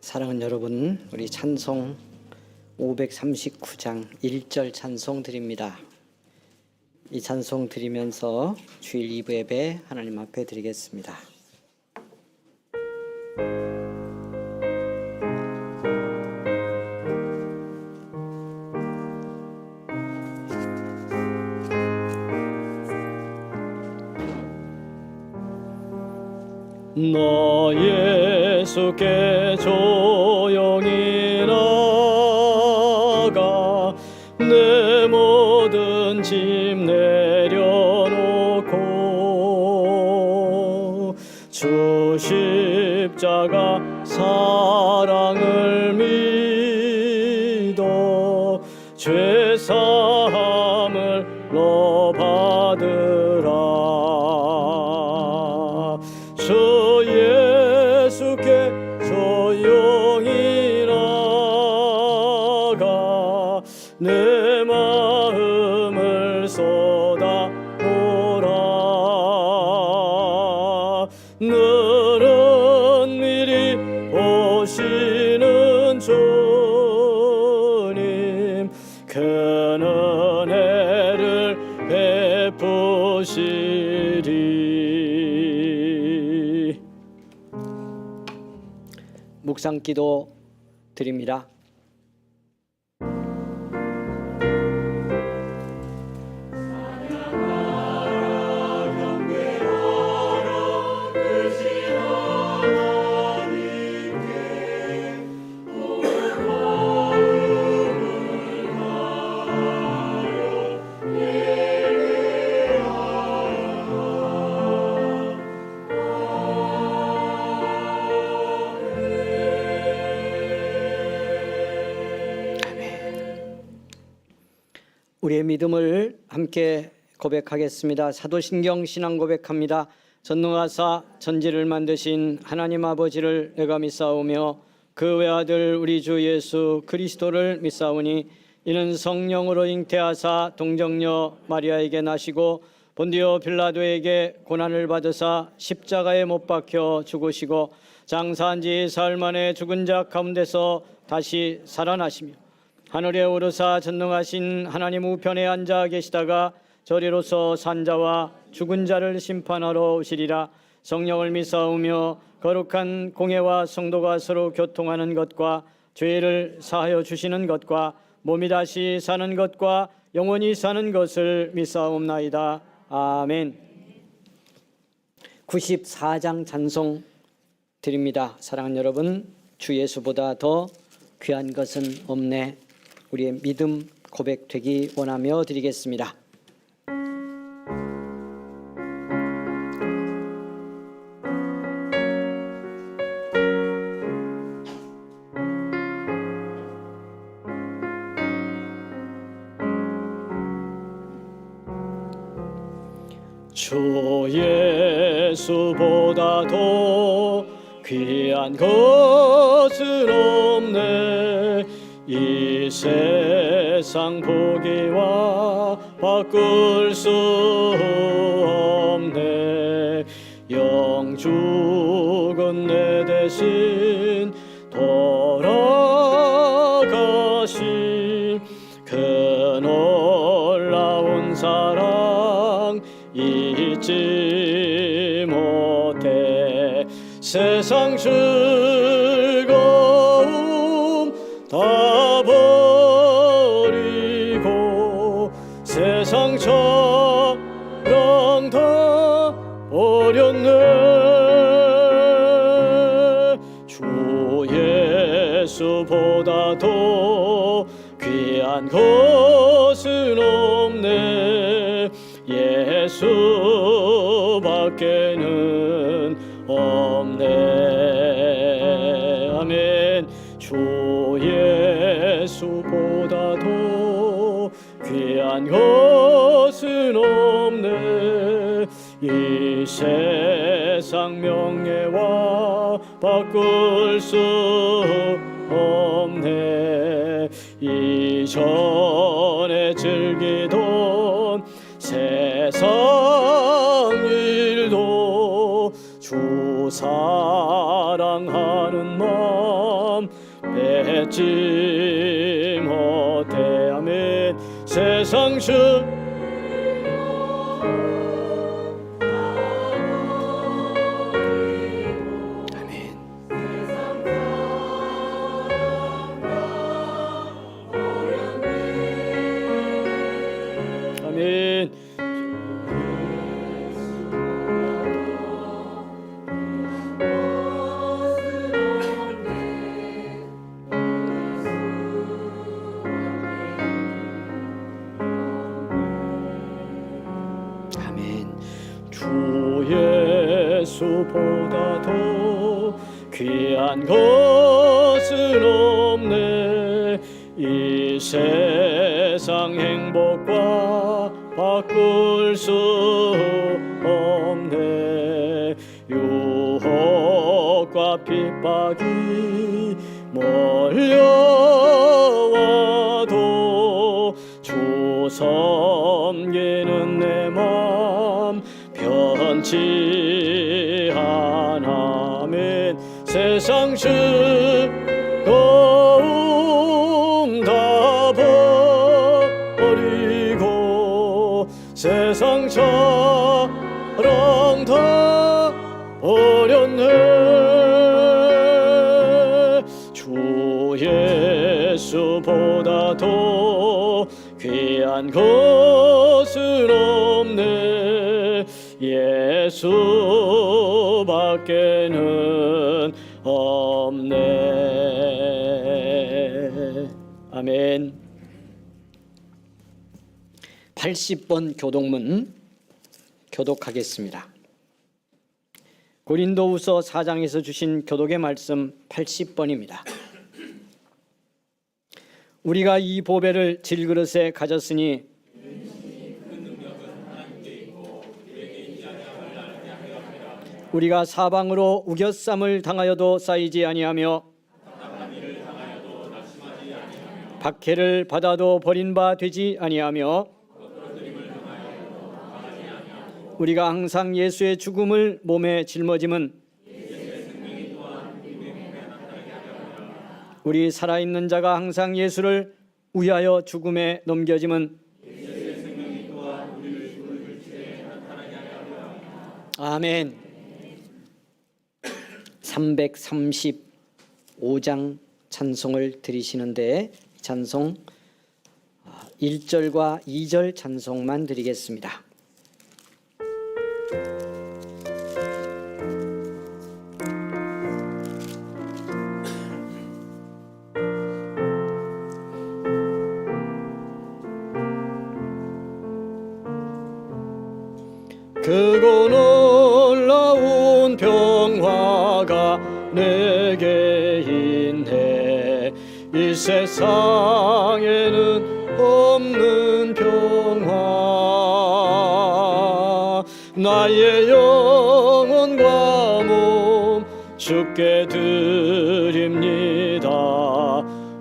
사랑하는 여러분, 우리 찬송 539장 1절 찬송 드립니다. 이 찬송 드리면서 주일 2부 예배 하나님 앞에 드리겠습니다. 나 예수께 조용히 나가 내 모든 짐 내려놓고 주 십자가 사랑을 믿어 죄사함을 너 받으라. 주 예수께 조용히 나가 내 마음을 쏟아놓으라. 너를 미리 보시는 주님 큰 은혜를 베푸시리. 묵상 기도 드립니다. 우리의 믿음을 함께 고백하겠습니다. 사도신경 신앙 고백합니다. 전능하사 천지를 만드신 하나님 아버지를 내가 믿사오며 그 외아들 우리 주 예수 그리스도를 믿사오니 이는 성령으로 잉태하사 동정녀 마리아에게 나시고 본디오 빌라도에게 고난을 받으사 십자가에 못 박혀 죽으시고 장사한 지 사흘 만에 죽은 자 가운데서 다시 살아나시며 하늘에 오르사 전능하신 하나님 우편에 앉아 계시다가 저리로서 산자와 죽은 자를 심판하러 오시리라. 성령을 믿사오며 거룩한 공회와 성도가 서로 교통하는 것과 죄를 사하여 주시는 것과 몸이 다시 사는 것과 영원히 사는 것을 믿사옵나이다. 아멘. 94장 찬송 드립니다. 사랑하는 여러분, 주 예수보다 더 귀한 것은 없네. 우리의 믿음 고백되기 원하며 드리겠습니다. 주 예수보다 더 귀한 것은 없네. 이 세상 보기와 바꿀 수 없네. 영 죽은 내 대신 돌아가신 그 놀라운 사랑 잊지 못해. 세상 즐거움 다 버리고 세상 자랑 다 버렸네. 주 예수보다 더 귀한 것은 예수밖에는 없네. 아멘. 주 예수보다도 귀한 것은 없네. 이 세상 명예와 바꿀 수 없네. 이전에 즐기던 세상 일도 주 사랑하는 마음 뺏지 못해. 아멘. 세상 주 아멘. 아멘. 주 예수보다도 귀한 것은 없네. 이 세상 행복과 바꿀 수 없네. 유혹과 핍박이 몰려와도 주 섬기는 내 맘 변치 않아. 아멘. 세상 즐거움 다 버리고 세상 사랑 다 버렸네. 주 예수보다도 귀한 것은 없네. 예수밖에는 없네. 아멘. 80번 교독문 교독하겠습니다. 고린도후서 4장에서 주신 교독의 말씀 80번입니다. 우리가 이 보배를 질그릇에 가졌으니 우리가 사방으로 우겨쌈을 당하여도 쌓이지 아니하며 박해를 받아도 버린 바 되지 아니하며 우리가 항상 예수의 죽음을 몸에 짊어짐은 우리 살아있는 자가 항상 예수를 위하여 죽음에 넘겨짐은 아멘. 335장 찬송을 드리시는데 찬송 1절과 2절 찬송만 드리겠습니다. 크고 놀라운 평화가 내게 있네. 이 세상에는 없는 평화. 나의 영혼과 몸 주께 드립니다.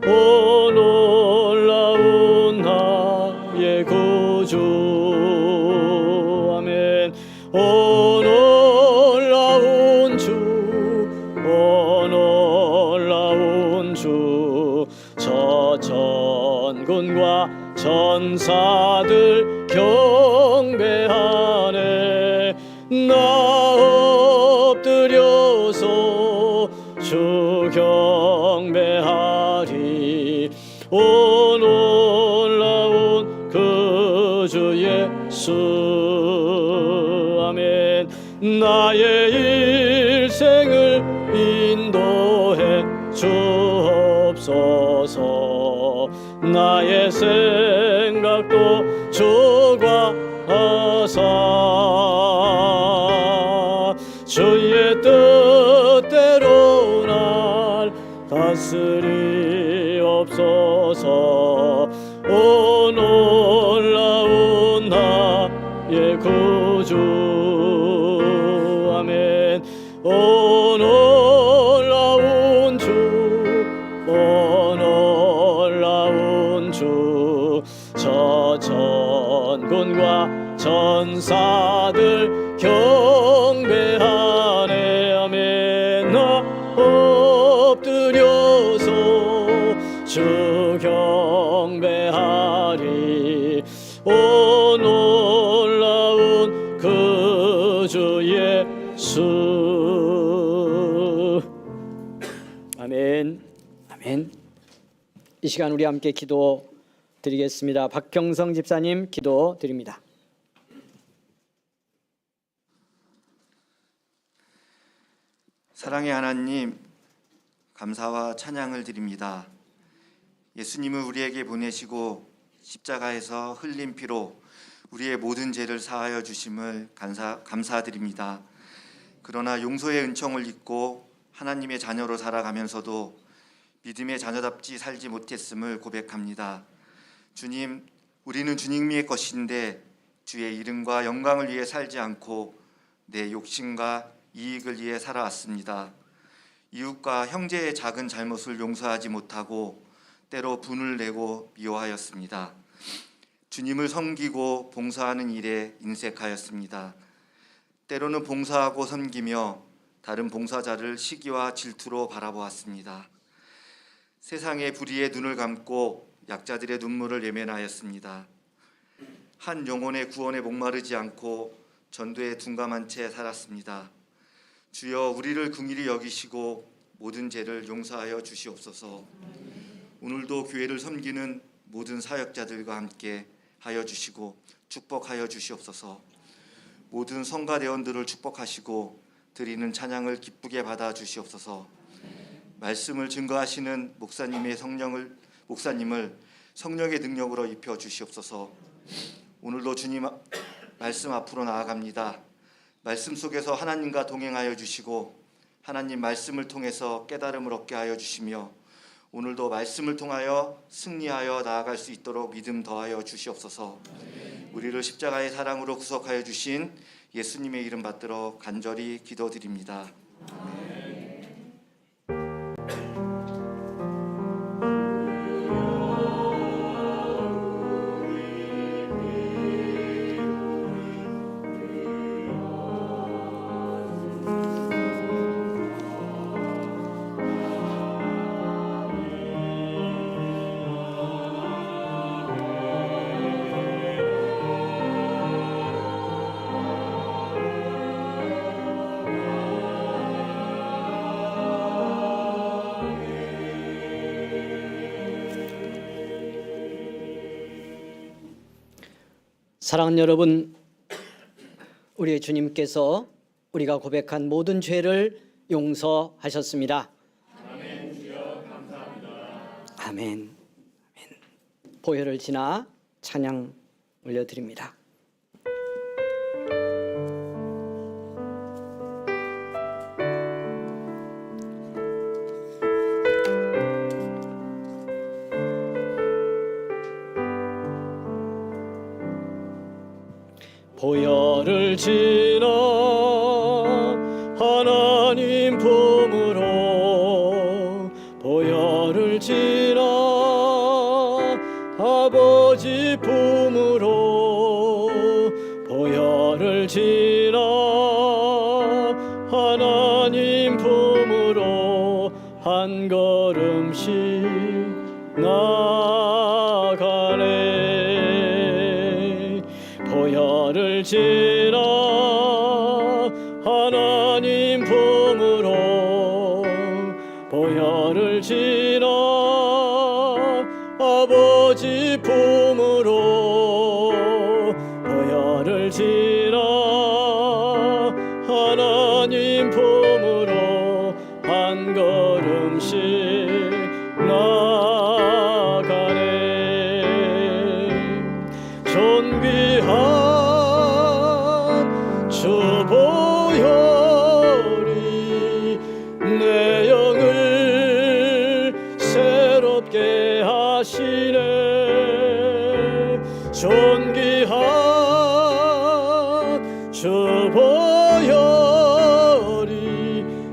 오 놀라운 나의 구주. 오 놀라운 주, 오 놀라운 주. 저 전군과 전사들 경배하네. 나 엎드려서 주 경배하리. 오 놀라운 그 주 예수. 아멘. 나의 일생을 인도해 주옵소서. 나의 생각도 주가 하사 주의 뜻대로 날 다스리옵소서. 오 놀라운 나의 구주. 아멘. 오 놀라운 주, 오 놀라운 주. 저 천군과 천사들 경배하네. 아멘. 나 엎드려서 주 경배하리. 오 놀라운 그 주 예수. 아멘. 아멘. 이 시간 우리 함께 기도 드리겠습니다. 박경성 집사님 기도 드립니다. 사랑의 하나님, 감사와 찬양을 드립니다. 예수님을 우리에게 보내시고 십자가에서 흘린 피로 우리의 모든 죄를 사하여 주심을 감사드립니다. 그러나 용서의 은총을 잊고 하나님의 자녀로 살아가면서도 믿음의 자녀답지 살지 못했음을 고백합니다. 주님, 우리는 주님의 것인데 주의 이름과 영광을 위해 살지 않고 내 욕심과 이익을 위해 살아왔습니다. 이웃과 형제의 작은 잘못을 용서하지 못하고 때로 분을 내고 미워하였습니다. 주님을 섬기고 봉사하는 일에 인색하였습니다. 때로는 봉사하고 섬기며 다른 봉사자를 시기와 질투로 바라보았습니다. 세상의 불의에 눈을 감고 약자들의 눈물을 외면하였습니다. 한 영혼의 구원에 목마르지 않고 전도에 둔감한 채 살았습니다. 주여, 우리를 긍휼히 여기시고 모든 죄를 용서하여 주시옵소서. 오늘도 교회를 섬기는 모든 사역자들과 함께 하여 주시고 축복하여 주시옵소서. 모든 성가대원들을 축복하시고 드리는 찬양을 기쁘게 받아 주시옵소서. 말씀을 증거하시는 목사님을 성령의 능력으로 입혀 주시옵소서. 오늘도 주님 말씀 앞으로 나아갑니다. 말씀 속에서 하나님과 동행하여 주시고 하나님 말씀을 통해서 깨달음을 얻게 하여 주시며 오늘도 말씀을 통하여 승리하여 나아갈 수 있도록 믿음 더하여 주시옵소서. 우리를 십자가의 사랑으로 구속하여 주신 예수님의 이름 받들어 간절히 기도드립니다. 사랑하는 여러분, 우리의 주님께서 우리가 고백한 모든 죄를 용서하셨습니다. 아멘. 주여 감사합니다. 아멘. 보혈을 지나 찬양 올려드립니다. 보혈을 지나 하나님 품으로, 보혈을 지나 아버지 품으로, 보혈을 지나 하나님 품으로 한 걸음씩 나가네. 보혈을 지나 하나님 품으로, 보혈을 지나 아버지 품으로, 보혈을 지나 하나님 품으로 한 걸음씩 나가네. 존귀한 주 보혈이 존귀한 주 보혈이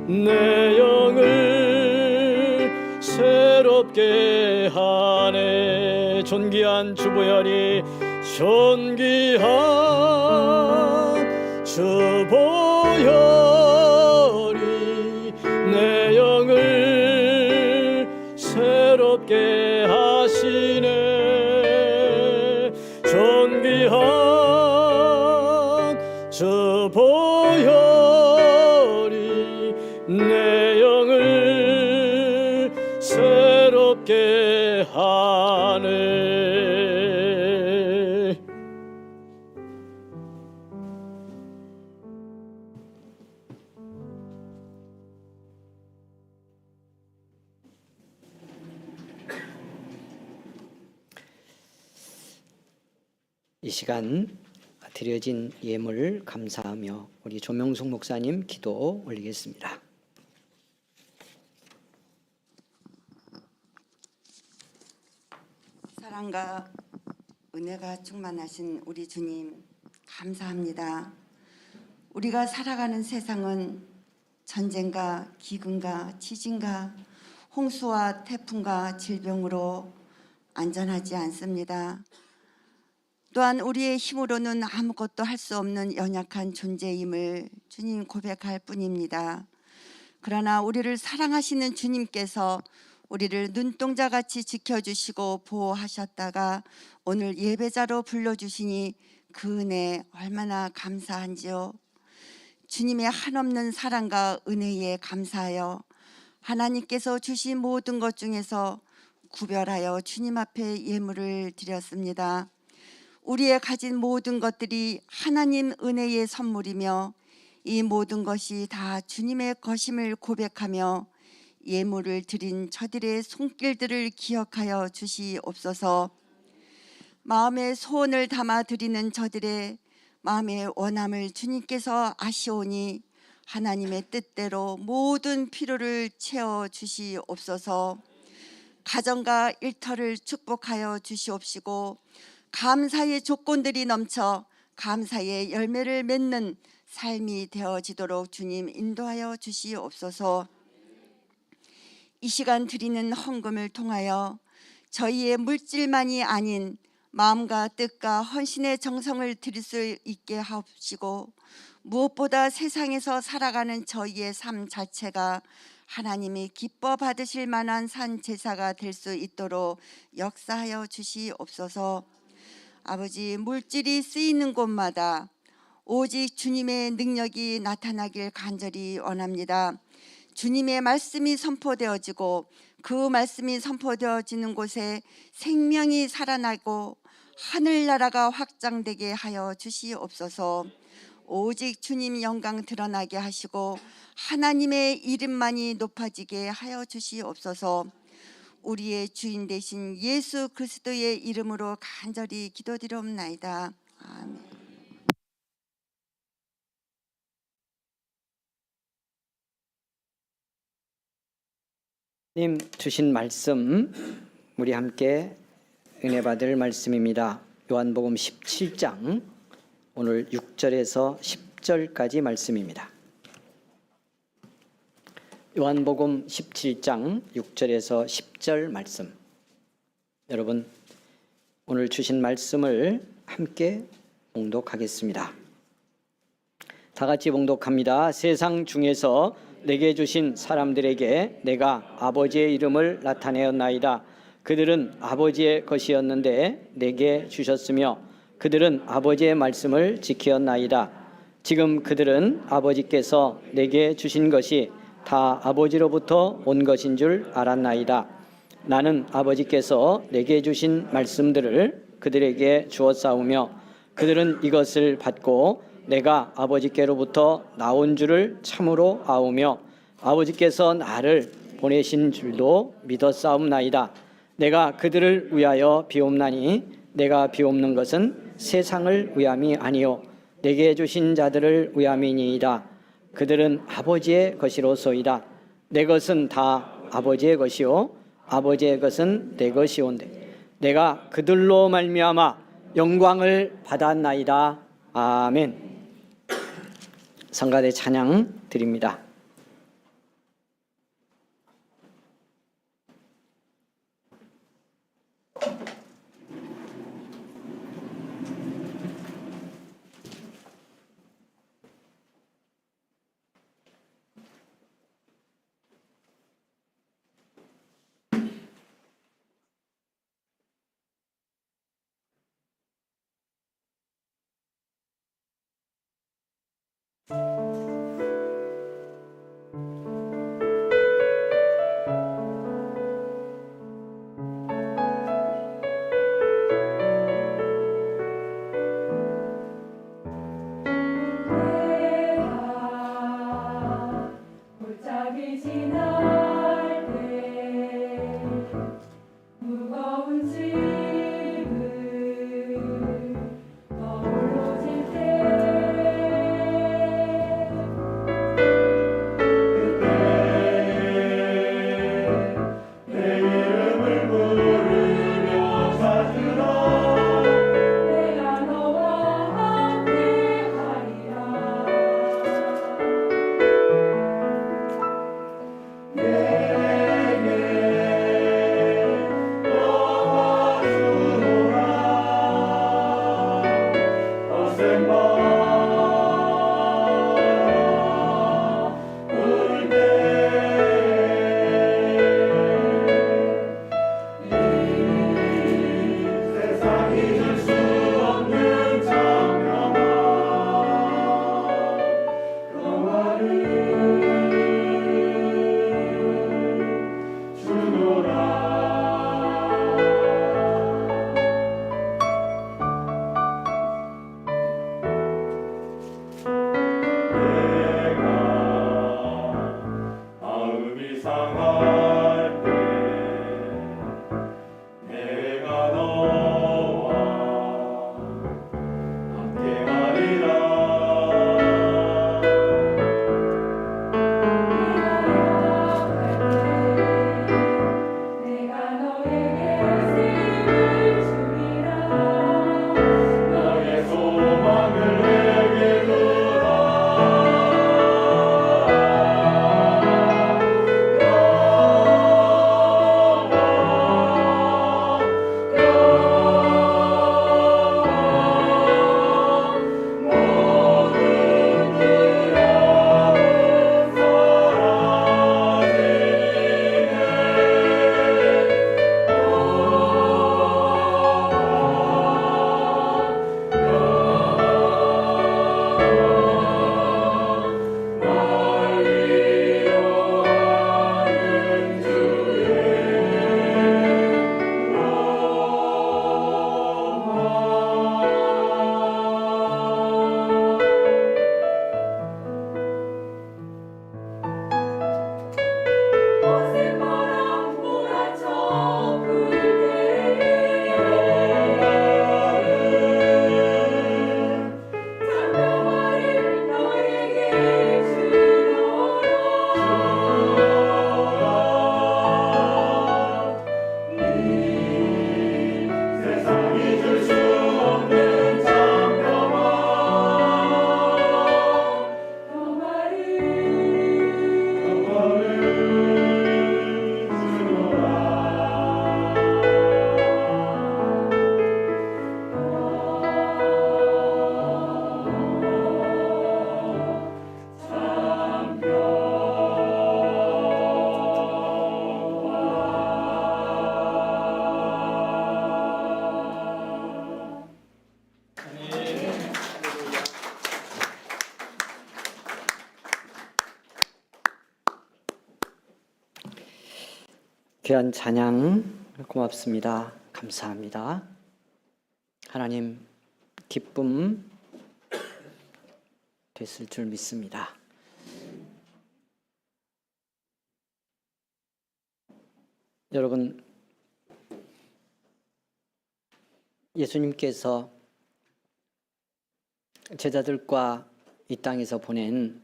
내 영을 새롭게 하네. 존귀한 주 보혈이 존귀한 주 보혈이 내 영을 새롭게 하시네. 존귀한 주 보혈이 내 영을 새롭게 하네. 이 시간 드려진 예물 감사하며 우리 조명숙 목사님 기도 올리겠습니다. 사랑과 은혜가 충만하신 우리 주님 감사합니다. 우리가 살아가는 세상은 전쟁과 기근과 지진과 홍수와 태풍과 질병으로 안전하지 않습니다. 또한 우리의 힘으로는 아무것도 할 수 없는 연약한 존재임을 주님 고백할 뿐입니다. 그러나 우리를 사랑하시는 주님께서 우리를 눈동자같이 지켜주시고 보호하셨다가 오늘 예배자로 불러주시니 그 은혜 얼마나 감사한지요. 주님의 한없는 사랑과 은혜에 감사하여 하나님께서 주신 모든 것 중에서 구별하여 주님 앞에 예물을 드렸습니다. 우리의 가진 모든 것들이 하나님 은혜의 선물이며 이 모든 것이 다 주님의 것임을 고백하며 예물을 드린 저들의 손길들을 기억하여 주시옵소서. 마음의 소원을 담아 드리는 저들의 마음의 원함을 주님께서 아시오니 하나님의 뜻대로 모든 필요를 채워 주시옵소서. 가정과 일터를 축복하여 주시옵시고 감사의 조건들이 넘쳐 감사의 열매를 맺는 삶이 되어지도록 주님 인도하여 주시옵소서. 이 시간 드리는 헌금을 통하여 저희의 물질만이 아닌 마음과 뜻과 헌신의 정성을 드릴 수 있게 하옵시고 무엇보다 세상에서 살아가는 저희의 삶 자체가 하나님이 기뻐 받으실 만한 산 제사가 될 수 있도록 역사하여 주시옵소서. 아버지, 물질이 쓰이는 곳마다 오직 주님의 능력이 나타나길 간절히 원합니다. 주님의 말씀이 선포되어지고 그 말씀이 선포되어지는 곳에 생명이 살아나고 하늘나라가 확장되게 하여 주시옵소서. 오직 주님 영광 드러나게 하시고 하나님의 이름만이 높아지게 하여 주시옵소서. 우리의 주인 되신 예수 그리스도의 이름으로 간절히 기도드리옵나이다. 아멘. 님 주신 말씀 우리 함께 은혜 받을 말씀입니다. 요한복음 17장 오늘 6절에서 10절까지 말씀입니다. 요한복음 17장 6절에서 10절 말씀. 여러분 오늘 주신 말씀을 함께 봉독하겠습니다. 다 같이 봉독합니다. 세상 중에서 내게 주신 사람들에게 내가 아버지의 이름을 나타내었나이다. 그들은 아버지의 것이었는데 내게 주셨으며 그들은 아버지의 말씀을 지켰나이다. 지금 그들은 아버지께서 내게 주신 것이 다 아버지로부터 온 것인 줄 알았나이다. 나는 아버지께서 내게 주신 말씀들을 그들에게 주었사오며 그들은 이것을 받고 내가 아버지께로부터 나온 줄을 참으로 아오며 아버지께서 나를 보내신 줄도 믿었사옵나이다. 내가 그들을 위하여 비옵나니 내가 비옵는 것은 세상을 위함이 아니요 내게 주신 자들을 위함이니이다. 그들은 아버지의 것이로소이다. 내 것은 다 아버지의 것이요 아버지의 것은 내 것이온데 내가 그들로 말미암아 영광을 받았나이다. 아멘. 성가대 찬양 드립니다. 골짜기 지날 때 무거운 짐을 홀로 질 때 내 이름을 부르며 찾으라. 내가 너와 함께 하리라. 마음이 상할 때 내가 너와 함께하리라. 내가 너에게 힘을 주리라. 나의 소망을 내게 주라. 어색바람 몰아쳐 불 때에 장명화를 너에게 주노라. 세상이 줄 수 없는 장평화. 귀한 찬양 고맙습니다. 감사합니다. 하나님 기쁨 됐을 줄 믿습니다. 여러분, 예수님께서 제자들과 이 땅에서 보낸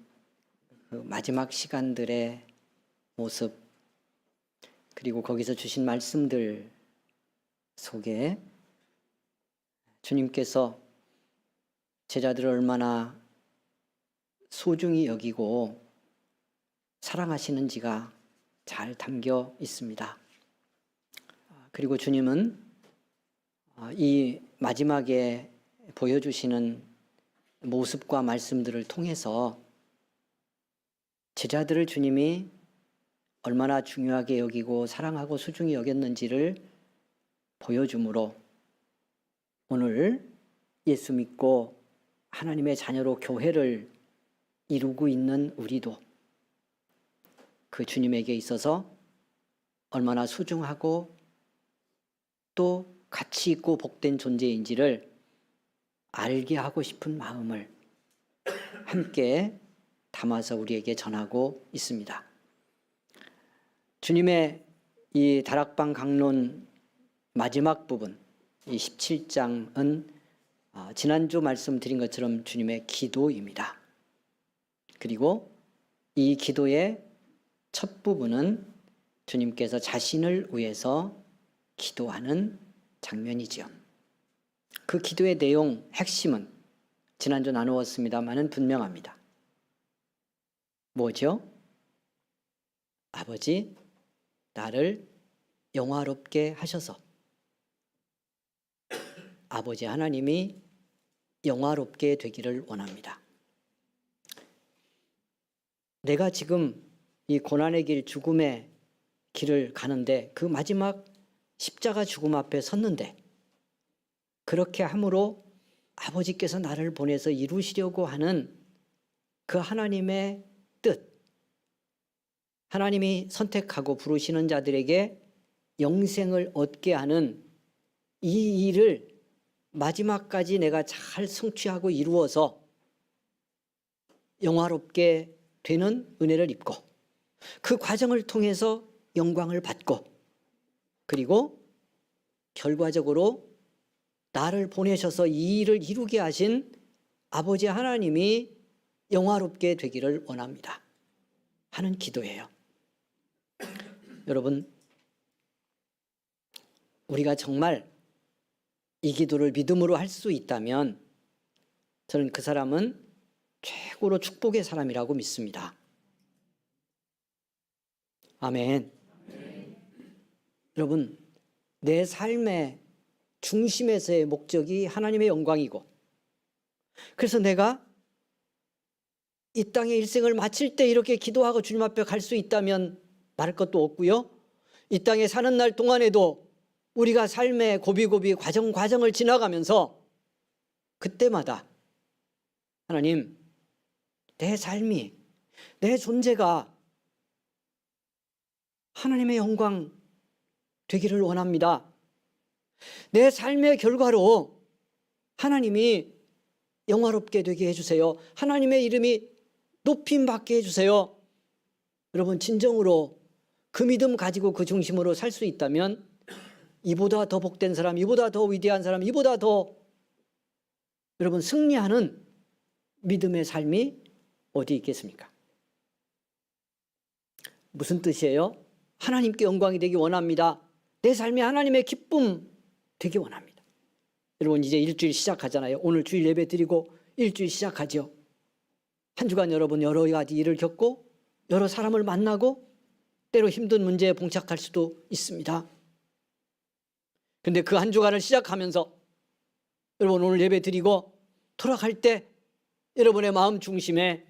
그 마지막 시간들의 모습, 그리고 거기서 주신 말씀들 속에 주님께서 제자들을 얼마나 소중히 여기고 사랑하시는지가 잘 담겨 있습니다. 그리고 주님은 이 마지막에 보여주시는 모습과 말씀들을 통해서 제자들을 주님이 얼마나 중요하게 여기고 사랑하고 소중히 여겼는지를 보여주므로 오늘 예수 믿고 하나님의 자녀로 교회를 이루고 있는 우리도 그 주님에게 있어서 얼마나 소중하고 또 가치 있고 복된 존재인지를 알게 하고 싶은 마음을 함께 담아서 우리에게 전하고 있습니다. 주님의 이 다락방 강론 마지막 부분, 이 17장은 지난주 말씀드린 것처럼 주님의 기도입니다. 그리고 이 기도의 첫 부분은 주님께서 자신을 위해서 기도하는 장면이지요. 그 기도의 내용, 핵심은 지난주 나누었습니다만은 분명합니다. 뭐죠? 아버지, 나를 영화롭게 하셔서 아버지 하나님이 영화롭게 되기를 원합니다. 내가 지금 이 고난의 길, 죽음의 길을 가는데 그 마지막 십자가 죽음 앞에 섰는데 그렇게 함으로 아버지께서 나를 보내서 이루시려고 하는 그 하나님의 뜻, 하나님이 선택하고 부르시는 자들에게 영생을 얻게 하는 이 일을 마지막까지 내가 잘 성취하고 이루어서 영화롭게 되는 은혜를 입고 그 과정을 통해서 영광을 받고 그리고 결과적으로 나를 보내셔서 이 일을 이루게 하신 아버지 하나님이 영화롭게 되기를 원합니다 하는 기도예요. 여러분, 우리가 정말 이 기도를 믿음으로 할 수 있다면 저는 그 사람은 최고로 축복의 사람이라고 믿습니다. 아멘. 여러분, 내 삶의 중심에서의 목적이 하나님의 영광이고 그래서 내가 이 땅의 일생을 마칠 때 이렇게 기도하고 주님 앞에 갈 수 있다면 말할 것도 없고요. 이 땅에 사는 날 동안에도 우리가 삶의 고비고비 과정을 지나가면서 그때마다 하나님, 내 삶이, 내 존재가 하나님의 영광 되기를 원합니다. 내 삶의 결과로 하나님이 영화롭게 되게 해주세요. 하나님의 이름이 높임받게 해주세요. 여러분, 진정으로 그 믿음 가지고 그 중심으로 살 수 있다면 이보다 더 복된 사람, 이보다 더 위대한 사람, 이보다 더 여러분 승리하는 믿음의 삶이 어디 있겠습니까? 무슨 뜻이에요? 하나님께 영광이 되기 원합니다. 내 삶이 하나님의 기쁨 되기 원합니다. 여러분, 이제 일주일 시작하잖아요. 오늘 주일 예배 드리고 일주일 시작하죠. 한 주간 여러분 여러 가지 일을 겪고 여러 사람을 만나고 때로 힘든 문제에 봉착할 수도 있습니다. 근데 그 한 주간을 시작하면서 여러분 오늘 예배 드리고 돌아갈 때 여러분의 마음 중심에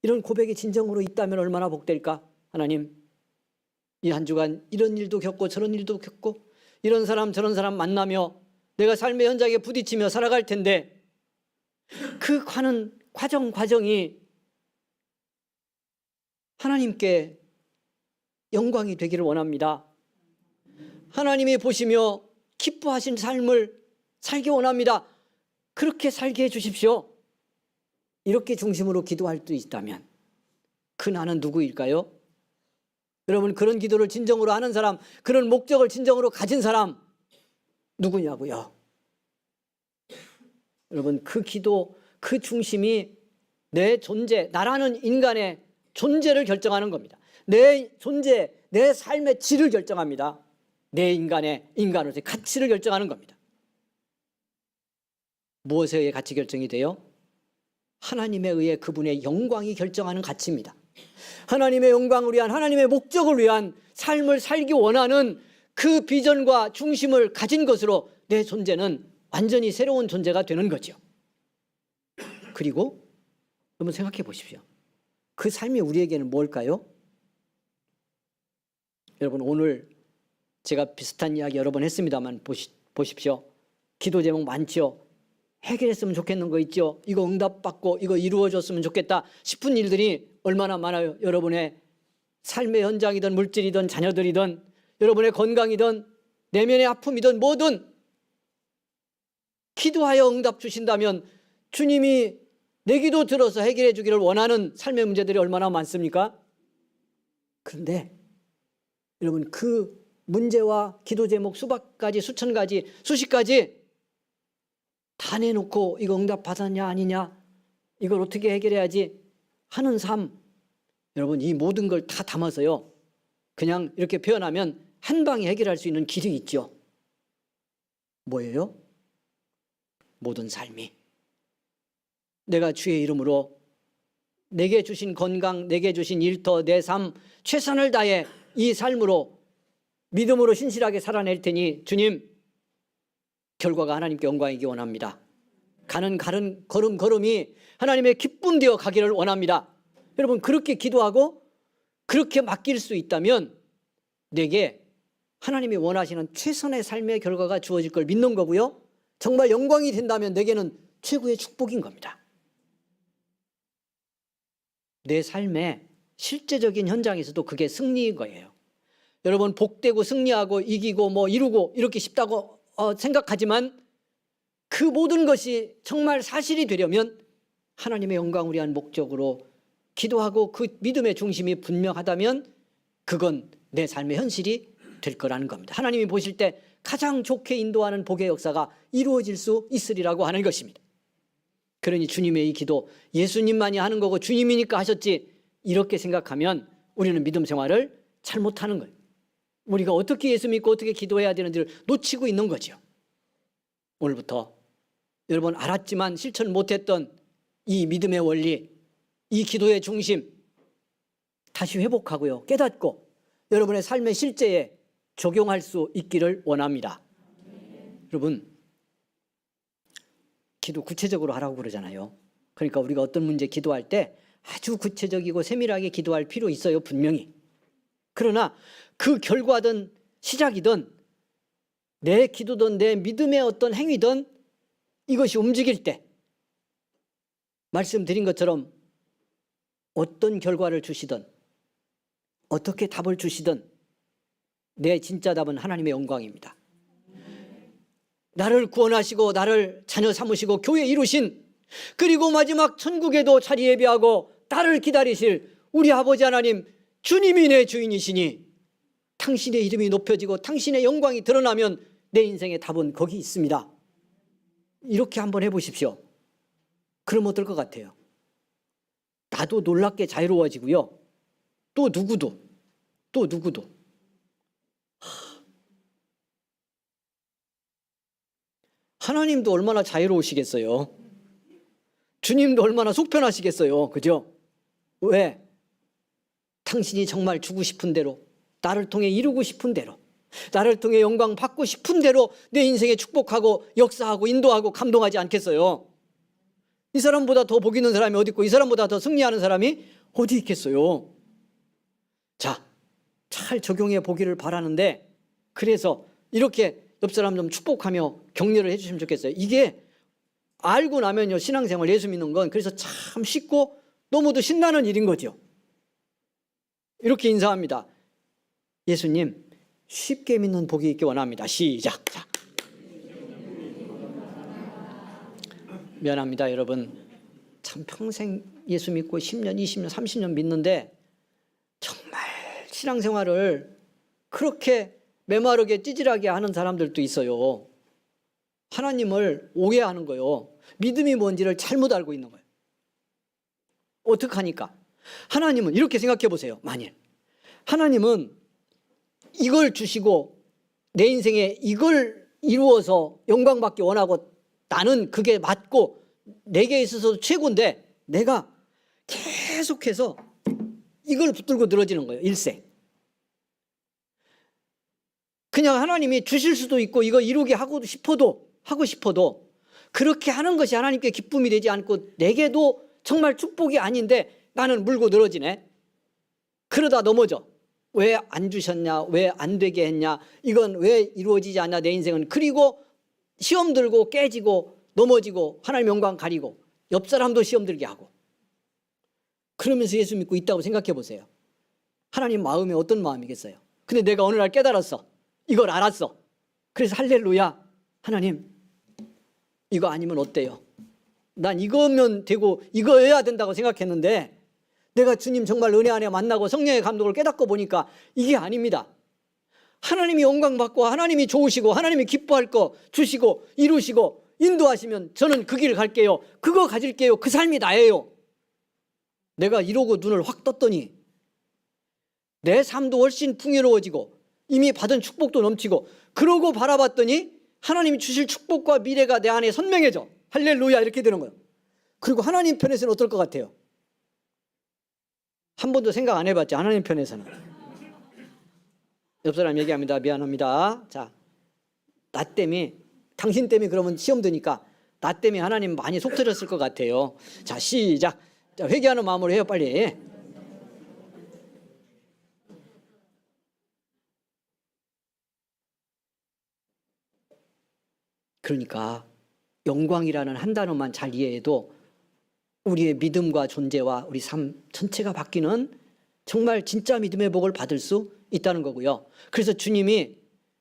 이런 고백이 진정으로 있다면 얼마나 복될까? 하나님, 이 한 주간 이런 일도 겪고 저런 일도 겪고 이런 사람 저런 사람 만나며 내가 삶의 현장에 부딪히며 살아갈 텐데 그 가는 과정이 하나님께 영광이 되기를 원합니다. 하나님이 보시며 기뻐하신 삶을 살기 원합니다. 그렇게 살게 해주십시오. 이렇게 중심으로 기도할 수 있다면 그 나는 누구일까요? 여러분, 그런 기도를 진정으로 하는 사람, 그런 목적을 진정으로 가진 사람 누구냐고요? 여러분, 그 기도, 그 중심이 내 존재, 나라는 인간의 존재를 결정하는 겁니다. 내 존재, 내 삶의 질을 결정합니다. 내 인간으로서의 가치를 결정하는 겁니다. 무엇에 의해 가치 결정이 돼요? 하나님에 의해 그분의 영광이 결정하는 가치입니다. 하나님의 영광을 위한, 하나님의 목적을 위한 삶을 살기 원하는 그 비전과 중심을 가진 것으로 내 존재는 완전히 새로운 존재가 되는 거죠. 그리고 한번 생각해 보십시오. 그 삶이 우리에게는 뭘까요? 여러분, 오늘 제가 비슷한 이야기 여러 번 했습니다만 보십시오. 기도 제목 많죠. 해결했으면 좋겠는 거 있죠. 이거 응답받고 이거 이루어졌으면 좋겠다 싶은 일들이 얼마나 많아요. 여러분의 삶의 현장이든 물질이든 자녀들이든 여러분의 건강이든 내면의 아픔이든 뭐든 기도하여 응답 주신다면 주님이 내 기도 들어서 해결해 주기를 원하는 삶의 문제들이 얼마나 많습니까? 그런데 여러분, 그 문제와 기도 제목 수백 가지, 수천 가지, 수십 가지 다 내놓고 이거 응답 받았냐 아니냐, 이걸 어떻게 해결해야지 하는 삶, 여러분, 이 모든 걸 다 담아서요, 그냥 이렇게 표현하면 한 방에 해결할 수 있는 길이 있죠. 뭐예요? 모든 삶이 내가 주의 이름으로 내게 주신 건강, 내게 주신 일터, 내 삶 최선을 다해 이 삶으로 믿음으로 신실하게 살아낼 테니 주님, 결과가 하나님께 영광이기 원합니다. 가는 걸음걸음이 하나님의 기쁨 되어 가기를 원합니다. 여러분, 그렇게 기도하고 그렇게 맡길 수 있다면 내게 하나님이 원하시는 최선의 삶의 결과가 주어질 걸 믿는 거고요, 정말 영광이 된다면 내게는 최고의 축복인 겁니다. 내 삶의 실제적인 현장에서도 그게 승리인 거예요. 여러분, 복되고 승리하고 이기고 뭐 이루고 이렇게 쉽다고 생각하지만 그 모든 것이 정말 사실이 되려면 하나님의 영광을 위한 목적으로 기도하고 그 믿음의 중심이 분명하다면 그건 내 삶의 현실이 될 거라는 겁니다. 하나님이 보실 때 가장 좋게 인도하는 복의 역사가 이루어질 수 있으리라고 하는 것입니다. 그러니 주님의 이 기도 예수님만이 하는 거고 주님이니까 하셨지, 이렇게 생각하면 우리는 믿음 생활을 잘못하는 거예요. 우리가 어떻게 예수 믿고 어떻게 기도해야 되는지를 놓치고 있는 거죠. 오늘부터 여러분, 알았지만 실천 못했던 이 믿음의 원리, 이 기도의 중심 다시 회복하고요, 깨닫고 여러분의 삶의 실제에 적용할 수 있기를 원합니다. 여러분, 기도 구체적으로 하라고 그러잖아요. 그러니까 우리가 어떤 문제 기도할 때 아주 구체적이고 세밀하게 기도할 필요 있어요, 분명히. 그러나 그 결과든 시작이든 내 기도든 내 믿음의 어떤 행위든 이것이 움직일 때 말씀드린 것처럼 어떤 결과를 주시든 어떻게 답을 주시든 내 진짜 답은 하나님의 영광입니다. 나를 구원하시고 나를 자녀 삼으시고 교회 이루신, 그리고 마지막 천국에도 자리 예비하고 나를 기다리실 우리 아버지 하나님, 주님이 내 주인이시니 당신의 이름이 높여지고 당신의 영광이 드러나면 내 인생의 답은 거기 있습니다. 이렇게 한번 해보십시오. 그럼 어떨 것 같아요? 나도 놀랍게 자유로워지고요, 또 누구도 하나님도 얼마나 자유로우시겠어요? 주님도 얼마나 속편하시겠어요? 그죠? 왜? 당신이 정말 주고 싶은 대로, 나를 통해 이루고 싶은 대로, 나를 통해 영광 받고 싶은 대로 내 인생에 축복하고 역사하고 인도하고 감동하지 않겠어요? 이 사람보다 더 복 있는 사람이 어디 있고 이 사람보다 더 승리하는 사람이 어디 있겠어요? 자, 잘 적용해 보기를 바라는데, 그래서 이렇게 옆 사람 좀 축복하며 격려를 해주시면 좋겠어요. 이게 알고 나면요, 신앙생활 예수 믿는 건 그래서 참 쉽고 너무도 신나는 일인 거죠. 이렇게 인사합니다. 예수님, 쉽게 믿는 복이 있기 원합니다. 시작. 자. 미안합니다, 여러분. 참 평생 예수 믿고 10년, 20년, 30년 믿는데 정말 신앙생활을 그렇게 메마르게 찌질하게 하는 사람들도 있어요. 하나님을 오해하는 거예요. 믿음이 뭔지를 잘못 알고 있는 거예요. 어떡하니까? 하나님은 이렇게 생각해 보세요. 만일 하나님은 이걸 주시고 내 인생에 이걸 이루어서 영광받기 원하고 나는 그게 맞고 내게 있어서 최고인데 내가 계속해서 이걸 붙들고 늘어지는 거예요. 일생. 그냥 하나님이 주실 수도 있고 이거 이루게 하고 싶어도 그렇게 하는 것이 하나님께 기쁨이 되지 않고 내게도 정말 축복이 아닌데 나는 물고 늘어지네. 그러다 넘어져. 왜 안 주셨냐? 왜 안 되게 했냐? 이건 왜 이루어지지 않냐? 내 인생은. 그리고 시험 들고 깨지고 넘어지고 하나님 영광 가리고 옆 사람도 시험 들게 하고 그러면서 예수 믿고 있다고 생각해 보세요. 하나님 마음이 어떤 마음이겠어요? 근데 내가 어느 날 깨달았어. 이걸 알았어. 그래서 할렐루야. 하나님 이거 아니면 어때요? 난 이거면 되고 이거여야 된다고 생각했는데 내가 주님 정말 은혜 안에 만나고 성령의 감독을 깨닫고 보니까 이게 아닙니다. 하나님이 영광 받고 하나님이 좋으시고 하나님이 기뻐할 거 주시고 이루시고 인도하시면 저는 그 길 갈게요. 그거 가질게요. 그 삶이 나예요. 내가 이러고 눈을 확 떴더니 내 삶도 훨씬 풍요로워지고 이미 받은 축복도 넘치고 그러고 바라봤더니 하나님이 주실 축복과 미래가 내 안에 선명해져. 할렐루야 이렇게 되는 거예요. 그리고 하나님 편에서는 어떨 것 같아요? 한 번도 생각 안 해봤죠. 하나님 편에서는. 옆 사람 얘기합니다. 미안합니다. 자, 나 때문에 당신 때문에 그러면 시험 드니까 나 때문에 하나님 많이 속 터졌을 것 같아요. 자, 시작. 자, 회개하는 마음으로 해요. 빨리. 그러니까 영광이라는 한 단어만 잘 이해해도 우리의 믿음과 존재와 우리 삶 전체가 바뀌는 정말 진짜 믿음의 복을 받을 수 있다는 거고요. 그래서 주님이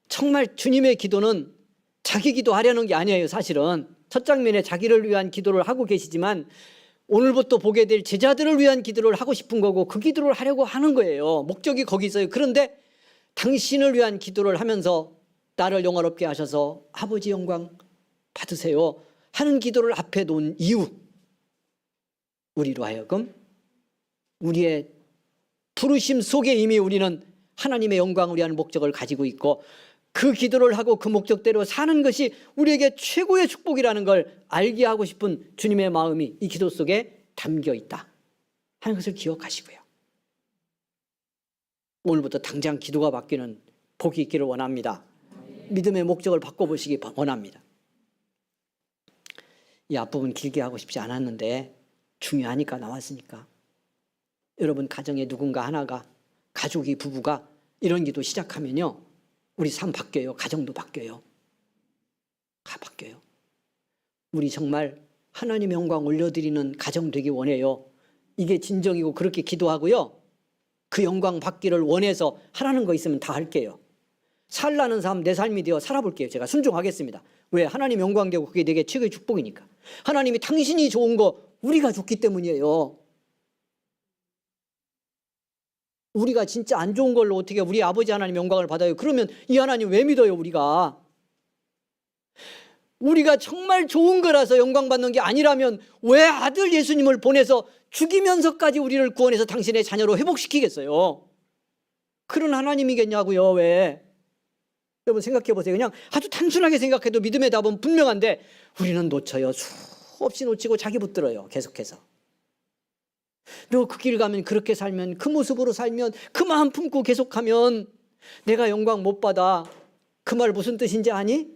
정말 주님의 기도는 자기 기도하려는 게 아니에요. 사실은 첫 장면에 자기를 위한 기도를 하고 계시지만 오늘부터 보게 될 제자들을 위한 기도를 하고 싶은 거고 그 기도를 하려고 하는 거예요. 목적이 거기 있어요. 그런데 당신을 위한 기도를 하면서 나를 영화롭게 하셔서 아버지 영광 받으세요 하는 기도를 앞에 놓은 이유, 우리로 하여금 우리의 부르심 속에 이미 우리는 하나님의 영광을 위한 목적을 가지고 있고 그 기도를 하고 그 목적대로 사는 것이 우리에게 최고의 축복이라는 걸 알게 하고 싶은 주님의 마음이 이 기도 속에 담겨 있다 하는 것을 기억하시고요. 오늘부터 당장 기도가 바뀌는 복이 있기를 원합니다. 믿음의 목적을 바꿔보시기 원합니다. 이 앞부분 길게 하고 싶지 않았는데 중요하니까 나왔으니까 여러분 가정에 누군가 하나가 가족이 부부가 이런 기도 시작하면요 우리 삶 바뀌어요. 가정도 바뀌어요. 다 바뀌어요. 우리 정말 하나님의 영광 올려드리는 가정 되기 원해요. 이게 진정이고 그렇게 기도하고요. 그 영광 받기를 원해서 하라는 거 있으면 다 할게요. 살라는 삶 내 삶이 되어 살아볼게요. 제가 순종하겠습니다. 왜? 하나님 영광 되고 그게 내게 최고의 축복이니까. 하나님이 당신이 좋은 거 우리가 좋기 때문이에요. 우리가 진짜 안 좋은 걸로 어떻게 우리 아버지 하나님 영광을 받아요? 그러면 이 하나님 왜 믿어요? 우리가 정말 좋은 거라서 영광 받는 게 아니라면 왜 아들 예수님을 보내서 죽이면서까지 우리를 구원해서 당신의 자녀로 회복시키겠어요? 그런 하나님이겠냐고요. 왜? 여러분 생각해 보세요. 그냥 아주 단순하게 생각해도 믿음의 답은 분명한데 우리는 놓쳐요. 수없이 놓치고 자기 붙들어요. 계속해서. 너 그 길 가면 그렇게 살면 그 모습으로 살면 그 마음 품고 계속하면 내가 영광 못 받아. 그 말 무슨 뜻인지 아니?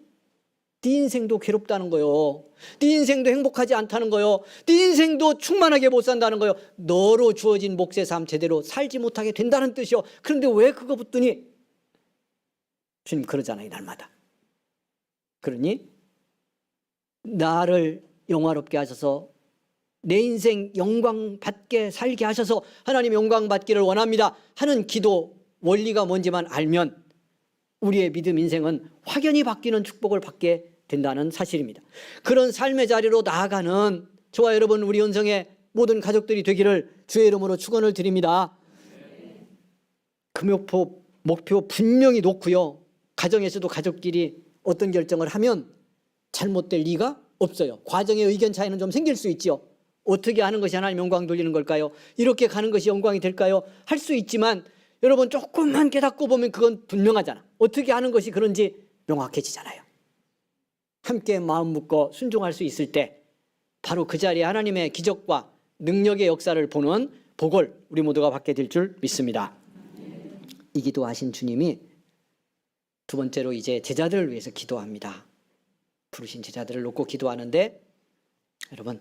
네 인생도 괴롭다는 거요. 네 인생도 행복하지 않다는 거요. 네 인생도 충만하게 못 산다는 거요. 너로 주어진 몫의 삶 제대로 살지 못하게 된다는 뜻이요. 그런데 왜 그거 붙더니 주님 그러잖아요. 날마다. 그러니 나를 영화롭게 하셔서 내 인생 영광 받게 살게 하셔서 하나님 영광 받기를 원합니다 하는 기도 원리가 뭔지만 알면 우리의 믿음 인생은 확연히 바뀌는 축복을 받게 된다는 사실입니다. 그런 삶의 자리로 나아가는 저와 여러분 우리 은성의 모든 가족들이 되기를 주의 이름으로 축원을 드립니다. 그 목표 분명히 놓고요. 가정에서도 가족끼리 어떤 결정을 하면 잘못될 리가 없어요. 과정의 의견 차이는 좀 생길 수 있죠. 어떻게 하는 것이 하나님 영광 돌리는 걸까요? 이렇게 가는 것이 영광이 될까요? 할 수 있지만 여러분 조금만 깨닫고 보면 그건 분명하잖아. 어떻게 하는 것이 그런지 명확해지잖아요. 함께 마음 묶어 순종할 수 있을 때 바로 그 자리에 하나님의 기적과 능력의 역사를 보는 복을 우리 모두가 받게 될 줄 믿습니다. 이 기도하신 주님이 두 번째로 이제 제자들을 위해서 기도합니다. 부르신 제자들을 놓고 기도하는데 여러분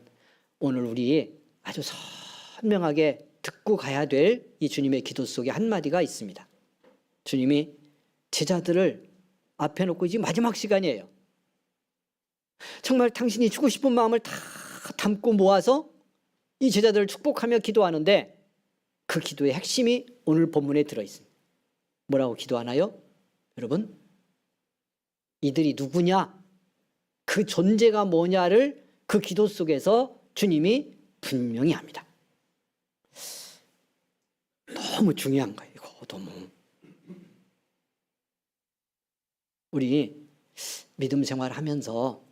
오늘 우리 아주 선명하게 듣고 가야 될 이 주님의 기도 속에 한마디가 있습니다. 주님이 제자들을 앞에 놓고 이제 마지막 시간이에요. 정말 당신이 주고 싶은 마음을 다 담고 모아서 이 제자들을 축복하며 기도하는데 그 기도의 핵심이 오늘 본문에 들어있습니다. 뭐라고 기도하나요? 여러분 이들이 누구냐? 그 존재가 뭐냐를 그 기도 속에서 주님이 분명히 합니다. 너무 중요한 거예요. 이거 너무. 우리 믿음 생활하면서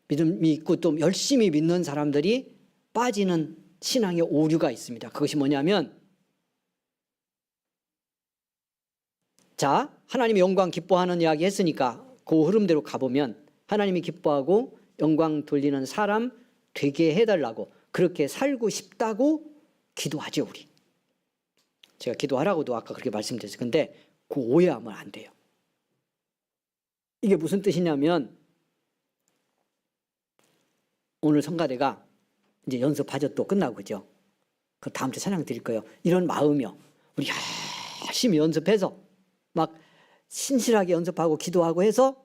믿음이 있고 또 열심히 믿는 사람들이 빠지는 신앙의 오류가 있습니다. 그것이 뭐냐면 자, 하나님의 영광 기뻐하는 이야기 했으니까 그 흐름대로 가보면 하나님이 기뻐하고 영광 돌리는 사람 되게 해달라고 그렇게 살고 싶다고 기도하죠 우리. 제가 기도하라고도 아까 그렇게 말씀드렸어요. 근데 그 오해하면 안 돼요. 이게 무슨 뜻이냐면 오늘 성가대가 이제 연습하죠. 또 끝나고 그죠? 그 다음 주 찬양 드릴 거예요. 이런 마음이요. 우리 열심히 연습해서 막 신실하게 연습하고 기도하고 해서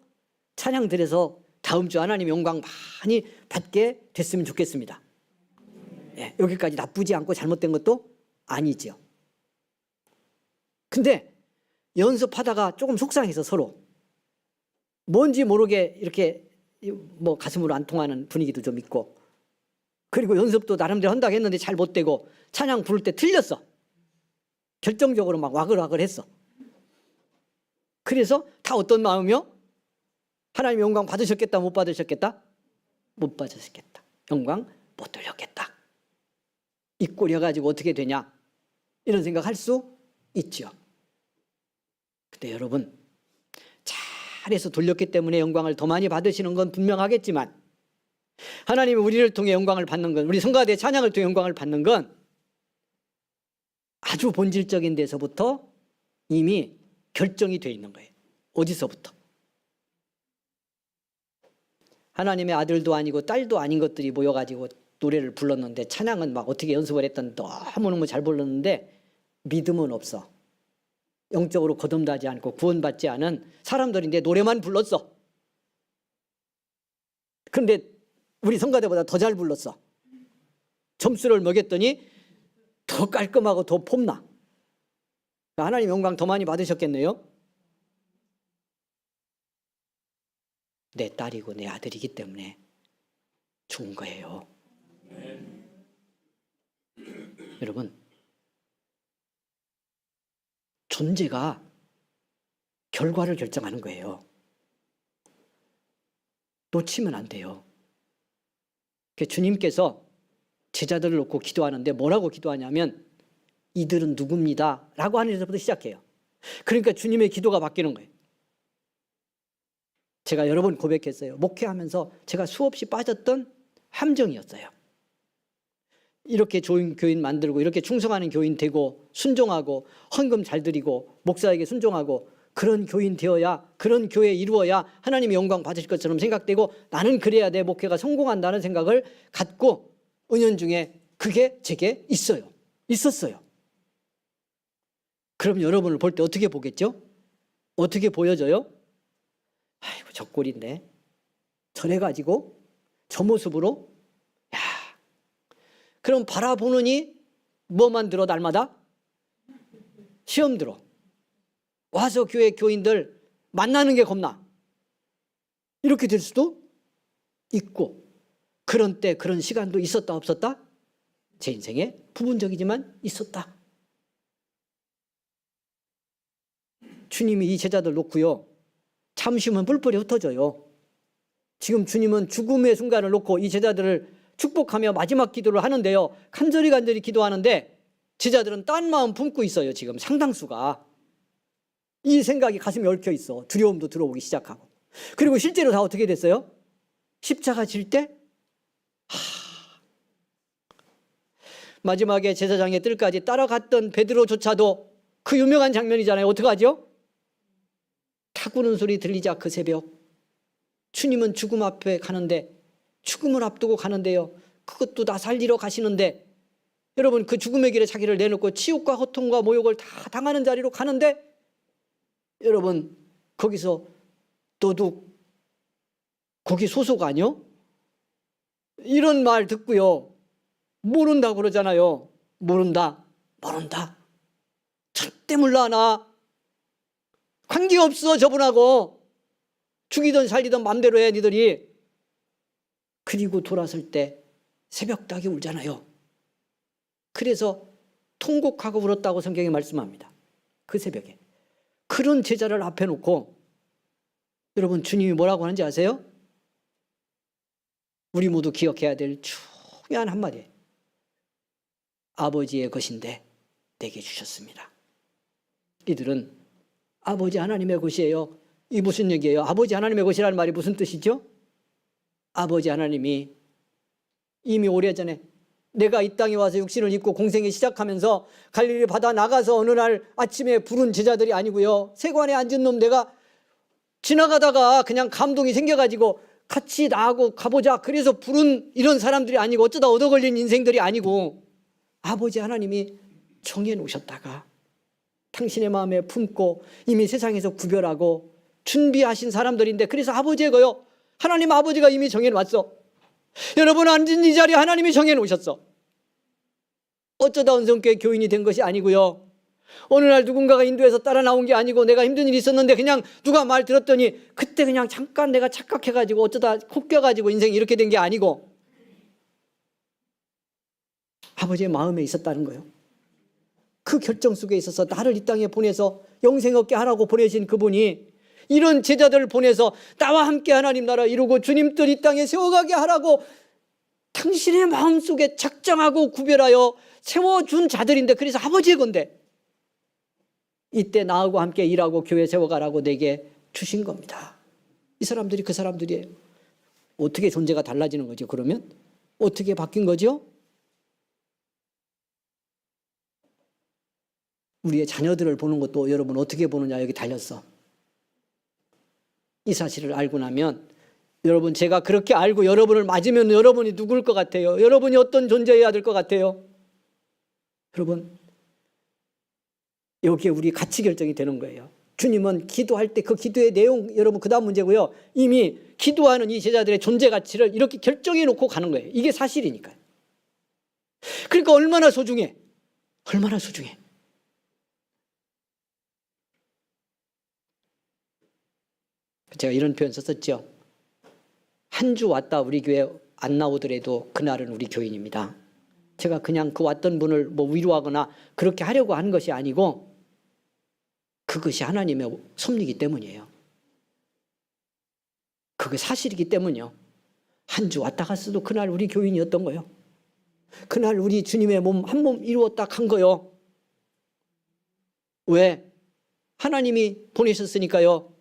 찬양 드려서 다음 주 하나님 영광 많이 받게 됐으면 좋겠습니다. 예, 여기까지 나쁘지 않고 잘못된 것도 아니죠. 근데 연습하다가 조금 속상해서 서로 뭔지 모르게 이렇게 뭐 가슴으로 안 통하는 분위기도 좀 있고 그리고 연습도 나름대로 한다고 했는데 잘 못 되고 찬양 부를 때 틀렸어. 결정적으로 막 와글와글 했어. 그래서 다 어떤 마음이요? 하나님 영광 받으셨겠다 못 받으셨겠다? 못 받으셨겠다. 영광 못 돌렸겠다. 이 꼴이어가지고 어떻게 되냐? 이런 생각할 수 있죠. 근데 여러분 잘해서 돌렸기 때문에 영광을 더 많이 받으시는 건 분명하겠지만 하나님이 우리를 통해 영광을 받는 건 우리 성가대 찬양을 통해 영광을 받는 건 아주 본질적인 데서부터 이미 결정이 되어 있는 거예요. 어디서부터? 하나님의 아들도 아니고 딸도 아닌 것들이 모여가지고 노래를 불렀는데 찬양은 막 어떻게 연습을 했던 너무너무 잘 불렀는데 믿음은 없어. 영적으로 거듭나지 않고 구원받지 않은 사람들인데 노래만 불렀어. 그런데 우리 성가대보다 더 잘 불렀어. 점수를 먹였더니 더 깔끔하고 더 폼나. 하나님 영광 더 많이 받으셨겠네요. 내 딸이고 내 아들이기 때문에 좋은 거예요. 여러분 존재가 결과를 결정하는 거예요. 놓치면 안 돼요. 주님께서 제자들을 놓고 기도하는데 뭐라고 기도하냐면 이들은 누굽니다 라고 하는 데서부터 시작해요. 그러니까 주님의 기도가 바뀌는 거예요. 제가 여러 번 고백했어요. 목회하면서 제가 수없이 빠졌던 함정이었어요. 이렇게 좋은 교인 만들고 이렇게 충성하는 교인 되고 순종하고 헌금 잘 드리고 목사에게 순종하고 그런 교인 되어야 그런 교회 이루어야 하나님의 영광 받으실 것처럼 생각되고 나는 그래야 내 목회가 성공한다는 생각을 갖고 은연중에 그게 제게 있었어요. 그럼 여러분을 볼 때 어떻게 보겠죠? 어떻게 보여져요? 아이고 저 꼴인데 저래가지고 저 모습으로 야 그럼 바라보느니 뭐만 들어 날마다? 시험 들어. 와서 교회 교인들 만나는 게 겁나. 이렇게 될 수도 있고 그런 때 그런 시간도 있었다 없었다? 제 인생에 부분적이지만 있었다. 주님이 이 제자들 놓고요. 잠시만 뿔뿔이 흩어져요. 지금 주님은 죽음의 순간을 놓고 이 제자들을 축복하며 마지막 기도를 하는데요. 간절히 기도하는데 제자들은 딴 마음 품고 있어요. 지금 상당수가. 이 생각이 가슴에 얽혀 있어. 두려움도 들어오기 시작하고. 그리고 실제로 다 어떻게 됐어요? 십자가 질 때 마지막에 제사장의 뜰까지 따라갔던 베드로조차도 그 유명한 장면이잖아요. 어떡하죠? 타구는 소리 들리자 그 새벽 주님은 죽음 앞에 가는데 죽음을 앞두고 가는데요. 그것도 다 살리러 가시는데 여러분 그 죽음의 길에 자기를 내놓고 치욕과 고통과 모욕을 다 당하는 자리로 가는데 여러분 거기서 도둑 거기 소속 아니요? 이런 말 듣고요. 모른다고 그러잖아요. 모른다. 절대 몰라 나. 관계없어 저분하고. 죽이든 살리든 맘대로 해 니들이. 그리고 돌아설 때 새벽닭이 울잖아요. 그래서 통곡하고 울었다고 성경이 말씀합니다. 그 새벽에. 그런 제자를 앞에 놓고 여러분 주님이 뭐라고 하는지 아세요? 우리 모두 기억해야 될 중요한 한마디. 아버지의 것인데 내게 주셨습니다. 이들은 아버지 하나님의 것이에요. 이 무슨 얘기예요? 아버지 하나님의 것이라는 말이 무슨 뜻이죠? 아버지 하나님이 이미 오래전에 내가 이 땅에 와서 육신을 입고 공생이 시작하면서 갈릴리 바다 나가서 어느 날 아침에 부른 제자들이 아니고요. 세관에 앉은 놈 내가 지나가다가 그냥 감동이 생겨가지고 같이 나하고 가보자 그래서 부른 이런 사람들이 아니고 어쩌다 얻어 걸린 인생들이 아니고 아버지 하나님이 정해놓으셨다가 당신의 마음에 품고 이미 세상에서 구별하고 준비하신 사람들인데 그래서 아버지의 거요. 하나님 아버지가 이미 정해놨어. 여러분 앉은 이 자리에 하나님이 정해놓으셨어. 어쩌다 언성교회 교인이 된 것이 아니고요. 어느 날 누군가가 인도에서 따라 나온 게 아니고 내가 힘든 일이 있었는데 그냥 누가 말 들었더니 그때 그냥 잠깐 내가 착각해가지고 어쩌다 콕 껴가지고 인생이 이렇게 된 게 아니고 아버지의 마음에 있었다는 거예요. 그 결정 속에 있어서 나를 이 땅에 보내서 영생 얻게 하라고 보내신 그분이 이런 제자들을 보내서 나와 함께 하나님 나라 이루고 주님 뜻 이 땅에 세워가게 하라고 당신의 마음속에 작정하고 구별하여 세워준 자들인데 그래서 아버지의 건데 이때 나하고 함께 일하고 교회 세워가라고 내게 주신 겁니다. 이 사람들이 그 사람들이에요. 어떻게 존재가 달라지는 거죠? 그러면 어떻게 바뀐 거죠? 우리의 자녀들을 보는 것도 여러분 어떻게 보느냐 여기 달렸어. 이 사실을 알고 나면 여러분 제가 그렇게 알고 여러분을 맞으면 여러분이 누굴 것 같아요? 여러분이 어떤 존재여야 될 것 같아요? 여러분 여기에 우리 가치 결정이 되는 거예요. 주님은 기도할 때 그 기도의 내용 여러분 그 다음 문제고요. 이미 기도하는 이 제자들의 존재 가치를 이렇게 결정해 놓고 가는 거예요. 이게 사실이니까요. 그러니까 얼마나 소중해. 얼마나 소중해. 제가 이런 표현 썼었죠. 한 주 왔다 우리 교회 안 나오더라도 그날은 우리 교인입니다. 제가 그냥 그 왔던 분을 뭐 위로하거나 그렇게 하려고 하는 것이 아니고 그것이 하나님의 섭리이기 때문이에요. 그게 사실이기 때문이요. 한 주 왔다 갔어도 그날 우리 교인이었던 거예요. 그날 우리 주님의 몸 한 몸 이루었다 간 거예요. 왜? 하나님이 보내셨으니까요.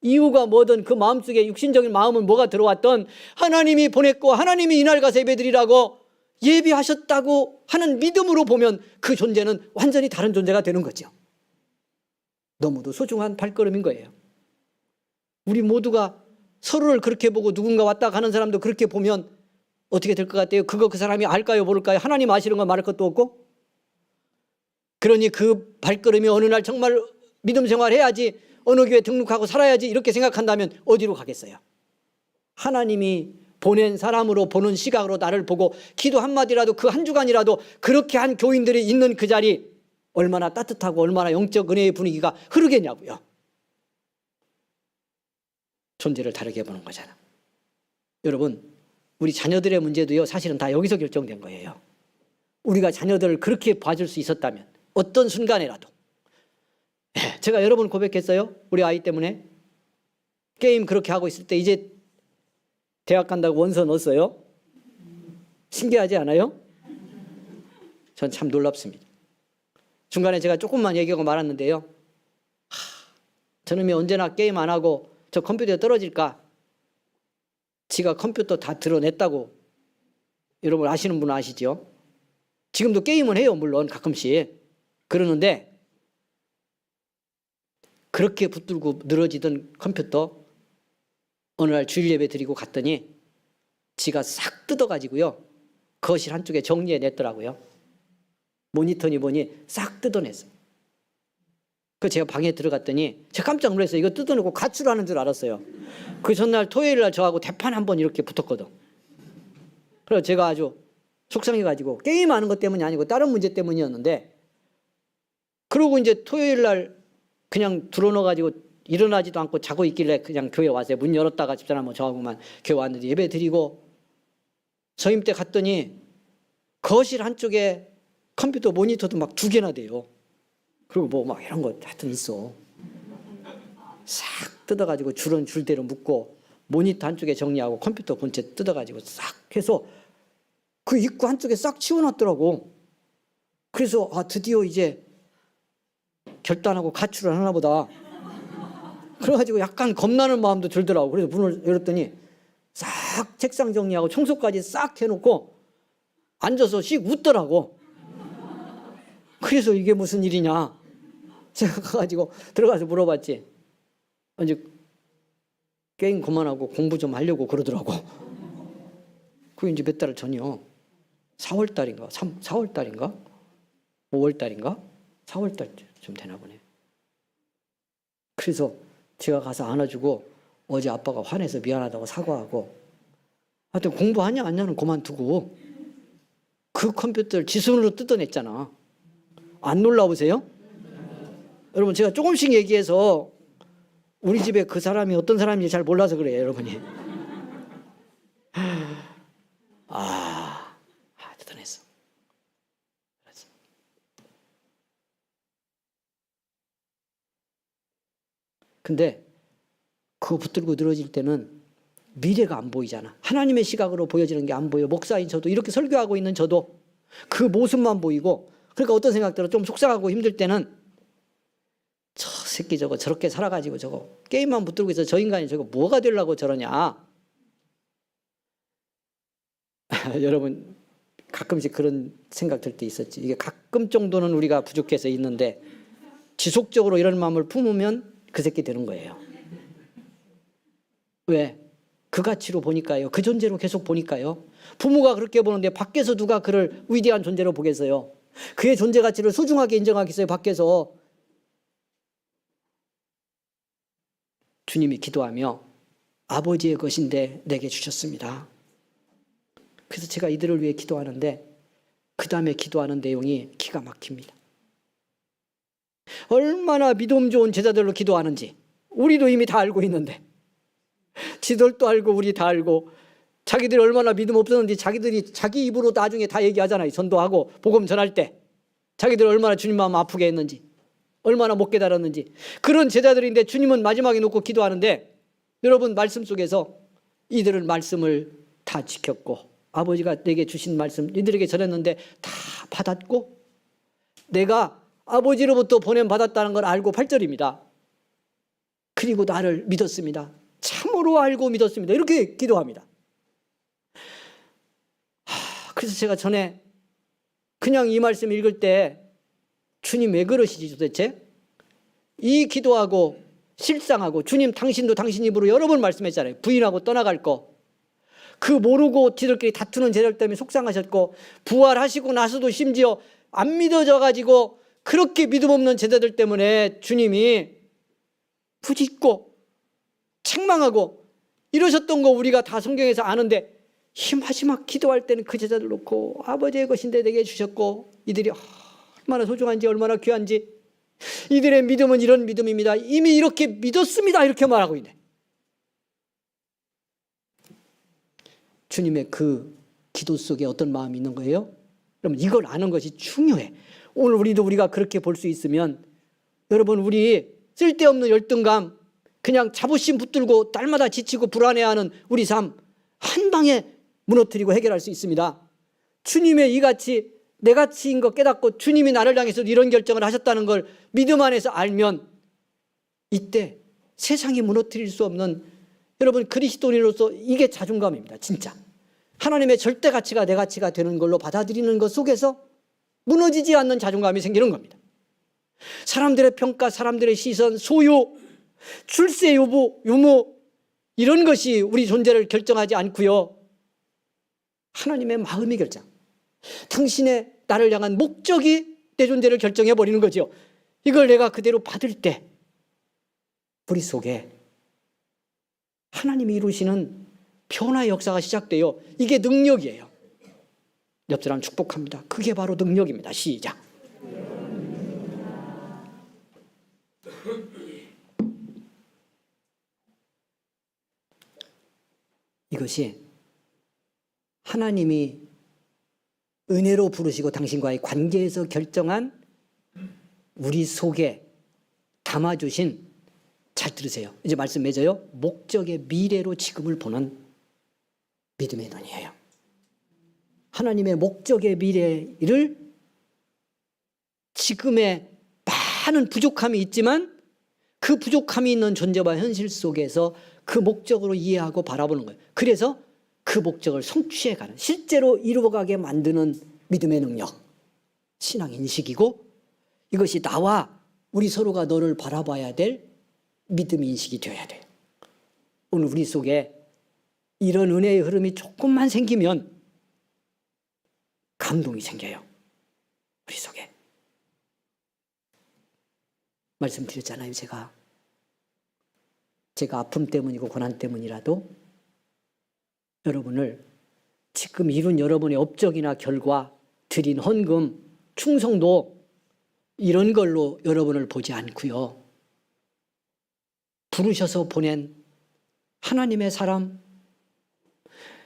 이유가 뭐든 그 마음속에 육신적인 마음은 뭐가 들어왔던 하나님이 보냈고 하나님이 이날 가서 예배드리라고 예비하셨다고 하는 믿음으로 보면 그 존재는 완전히 다른 존재가 되는 거죠. 너무도 소중한 발걸음인 거예요. 우리 모두가 서로를 그렇게 보고 누군가 왔다 가는 사람도 그렇게 보면 어떻게 될 것 같아요? 그거 그 사람이 알까요? 모를까요? 하나님 아시는 거 말할 것도 없고. 그러니 그 발걸음이 어느 날 정말 믿음 생활해야지 어느 교회 등록하고 살아야지 이렇게 생각한다면 어디로 가겠어요? 하나님이 보낸 사람으로 보는 시각으로 나를 보고 기도 한마디라도 그 한 주간이라도 그렇게 한 교인들이 있는 그 자리 얼마나 따뜻하고 얼마나 영적 은혜의 분위기가 흐르겠냐고요. 존재를 다르게 보는 거잖아. 여러분 우리 자녀들의 문제도요 사실은 다 여기서 결정된 거예요. 우리가 자녀들을 그렇게 봐줄 수 있었다면 어떤 순간에라도 제가 여러 번 고백했어요. 우리 아이 때문에 게임 그렇게 하고 있을 때 이제 대학 간다고 원서 넣었어요. 신기하지 않아요? 전 참 놀랍습니다. 중간에 제가 조금만 얘기하고 말았는데요. 저놈이 언제나 게임 안 하고 저 컴퓨터에 떨어질까? 지가 컴퓨터 다 드러냈다고 여러분 아시는 분은 아시죠? 지금도 게임은 해요. 물론 가끔씩. 그러는데 그렇게 붙들고 늘어지던 컴퓨터 어느 날 주일 예배 드리고 갔더니 지가 싹 뜯어가지고요. 거실 한쪽에 정리해냈더라고요. 모니터니 뭐니 싹 뜯어냈어. 그 제가 방에 들어갔더니 제가 깜짝 놀랐어요. 이거 뜯어놓고 가출하는 줄 알았어요. 그 전날 토요일 날 저하고 대판 한번 이렇게 붙었거든. 그래서 제가 아주 속상해가지고 게임하는 것 때문이 아니고 다른 문제 때문이었는데 그러고 이제 토요일 날 그냥 들어넣어가지고 일어나지도 않고 자고 있길래 그냥 교회 왔어요. 문 열었다가 집사람하고 저하고만 교회 왔는데 예배 드리고 서임 때 갔더니 거실 한쪽에 컴퓨터 모니터도 막 2개나 돼요. 그리고 뭐 막 이런 거 하여튼 있어. 싹 뜯어가지고 줄은 줄대로 묶고 모니터 한쪽에 정리하고 컴퓨터 본체 뜯어가지고 싹 해서 그 입구 한쪽에 싹 치워놨더라고. 그래서 아 드디어 이제 결단하고 가출을 하나 보다. 그래가지고 약간 겁나는 마음도 들더라고. 그래서 문을 열었더니 싹 책상 정리하고 청소까지 싹 해놓고 앉아서 씩 웃더라고. 그래서 이게 무슨 일이냐 생각해가지고 들어가서 물어봤지. 이제 게임 그만하고 공부 좀 하려고 그러더라고. 그게 이제 몇 달 전이요. 4월 달인가 4월 달인가 5월 달인가 4월 달쯤 되나 보네. 그래서 제가 가서 안아주고 어제 아빠가 화내서 미안하다고 사과하고 하여튼 공부하냐 안 하냐는 그만두고 그 컴퓨터를 지 손으로 뜯어냈잖아. 안 놀라우세요? 여러분 제가 조금씩 얘기해서 우리 집에 그 사람이 어떤 사람인지 잘 몰라서 그래요, 여러분이. 뜯어냈어. 근데 그거 붙들고 늘어질 때는 미래가 안 보이잖아. 하나님의 시각으로 보여지는 게 안 보여. 목사인 저도 이렇게 설교하고 있는 저도 그 모습만 보이고 그러니까 어떤 생각 들어 좀 속상하고 힘들 때는 저 새끼 저거 저렇게 살아가지고 저거 게임만 붙들고 있어 저 인간이 저거 뭐가 되려고 저러냐. 여러분 가끔씩 그런 생각 들 때 있었지. 이게 가끔 정도는 우리가 부족해서 있는데 지속적으로 이런 마음을 품으면 그 새끼 되는 거예요. 왜? 그 가치로 보니까요. 그 존재로 계속 보니까요. 부모가 그렇게 보는데 밖에서 누가 그를 위대한 존재로 보겠어요. 그의 존재 가치를 소중하게 인정하겠어요. 밖에서. 주님이 기도하며 아버지의 것인데 내게 주셨습니다. 그래서 제가 이들을 위해 기도하는데 그 다음에 기도하는 내용이 기가 막힙니다. 얼마나 믿음 좋은 제자들로 기도하는지 우리도 이미 다 알고 있는데 지들도 알고 우리 다 알고 자기들이 얼마나 믿음 없었는지 자기들이 자기 입으로 나중에 다 얘기하잖아요. 전도하고 복음 전할 때 자기들이 얼마나 주님 마음 아프게 했는지 얼마나 못 깨달았는지 그런 제자들인데 주님은 마지막에 놓고 기도하는데 여러분 말씀 속에서 이들은 말씀을 다 지켰고 아버지가 내게 주신 말씀 이들에게 전했는데 다 받았고 내가 아버지로부터 보냄받았다는 걸 알고 8절입니다. 그리고 나를 믿었습니다. 참으로 알고 믿었습니다. 이렇게 기도합니다. 그래서 제가 전에 그냥 이 말씀 읽을 때 주님 왜 그러시지 도대체? 이 기도하고 실상하고 주님 당신도 당신 입으로 여러 번 말씀했잖아요. 부인하고 떠나갈 거. 그 모르고 지들끼리 다투는 제자들 때문에 속상하셨고 부활하시고 나서도 심지어 안 믿어져 가지고 그렇게 믿음 없는 제자들 때문에 주님이 부짓고 책망하고 이러셨던 거 우리가 다 성경에서 아는데 이 마지막 기도할 때는 그 제자들 놓고 아버지의 것인데 내게 주셨고 이들이 얼마나 소중한지 얼마나 귀한지 이들의 믿음은 이런 믿음입니다. 이미 이렇게 믿었습니다. 이렇게 말하고 있네. 주님의 그 기도 속에 어떤 마음이 있는 거예요? 여러분 이걸 아는 것이 중요해. 오늘 우리가 그렇게 볼 수 있으면 여러분 우리 쓸데없는 열등감 그냥 자부심 붙들고 날마다 지치고 불안해하는 우리 삶 한 방에 무너뜨리고 해결할 수 있습니다. 주님의 이같이 내 가치인 거 깨닫고 주님이 나를 향해서 이런 결정을 하셨다는 걸 믿음 안에서 알면 이때 세상이 무너뜨릴 수 없는, 여러분 그리스도인으로서 이게 자존감입니다. 진짜 하나님의 절대 가치가 내 가치가 되는 걸로 받아들이는 것 속에서 무너지지 않는 자존감이 생기는 겁니다. 사람들의 평가, 사람들의 시선, 소유, 출세 여부, 유무, 이런 것이 우리 존재를 결정하지 않고요, 하나님의 마음이 결정, 당신의 나를 향한 목적이 내 존재를 결정해 버리는 거죠. 이걸 내가 그대로 받을 때 우리 속에 하나님이 이루시는 변화의 역사가 시작돼요. 이게 능력이에요. 옆 사람 축복합니다. 그게 바로 능력입니다. 시작. 이것이 하나님이 은혜로 부르시고 당신과의 관계에서 결정한 우리 속에 담아주신, 잘 들으세요. 이제 말씀 맺어요. 목적의 미래로 지금을 보는 믿음의 눈이에요. 하나님의 목적의 미래를 지금의 많은 부족함이 있지만 그 부족함이 있는 존재와 현실 속에서 그 목적으로 이해하고 바라보는 거예요. 그래서 그 목적을 성취해가는, 실제로 이루어가게 만드는 믿음의 능력, 신앙 인식이고, 이것이 나와 우리 서로가 너를 바라봐야 될 믿음 인식이 되어야 돼요. 오늘 우리 속에 이런 은혜의 흐름이 조금만 생기면 감동이 생겨요. 우리 속에. 말씀드렸잖아요. 제가 아픔 때문이고 고난 때문이라도 여러분을 지금 이룬 여러분의 업적이나 결과, 드린 헌금, 충성도, 이런 걸로 여러분을 보지 않고요, 부르셔서 보낸 하나님의 사람,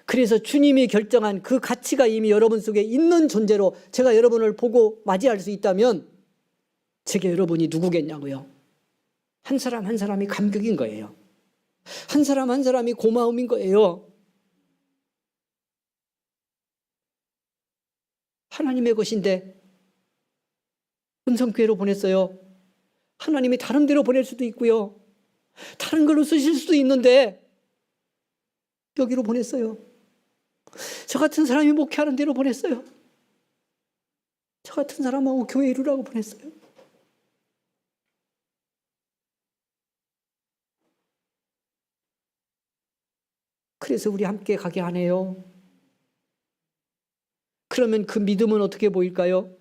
그래서 주님이 결정한 그 가치가 이미 여러분 속에 있는 존재로 제가 여러분을 보고 맞이할 수 있다면 제게 여러분이 누구겠냐고요. 한 사람 한 사람이 감격인 거예요. 한 사람 한 사람이 고마움인 거예요. 하나님의 것인데 은성교회로 보냈어요. 하나님이 다른 데로 보낼 수도 있고요, 다른 걸로 쓰실 수도 있는데 여기로 보냈어요. 저 같은 사람이 목회하는 데로 보냈어요. 저 같은 사람하고 교회 이루라고 보냈어요. 그래서 우리 함께 가게 하네요. 그러면 그 믿음은 어떻게 보일까요?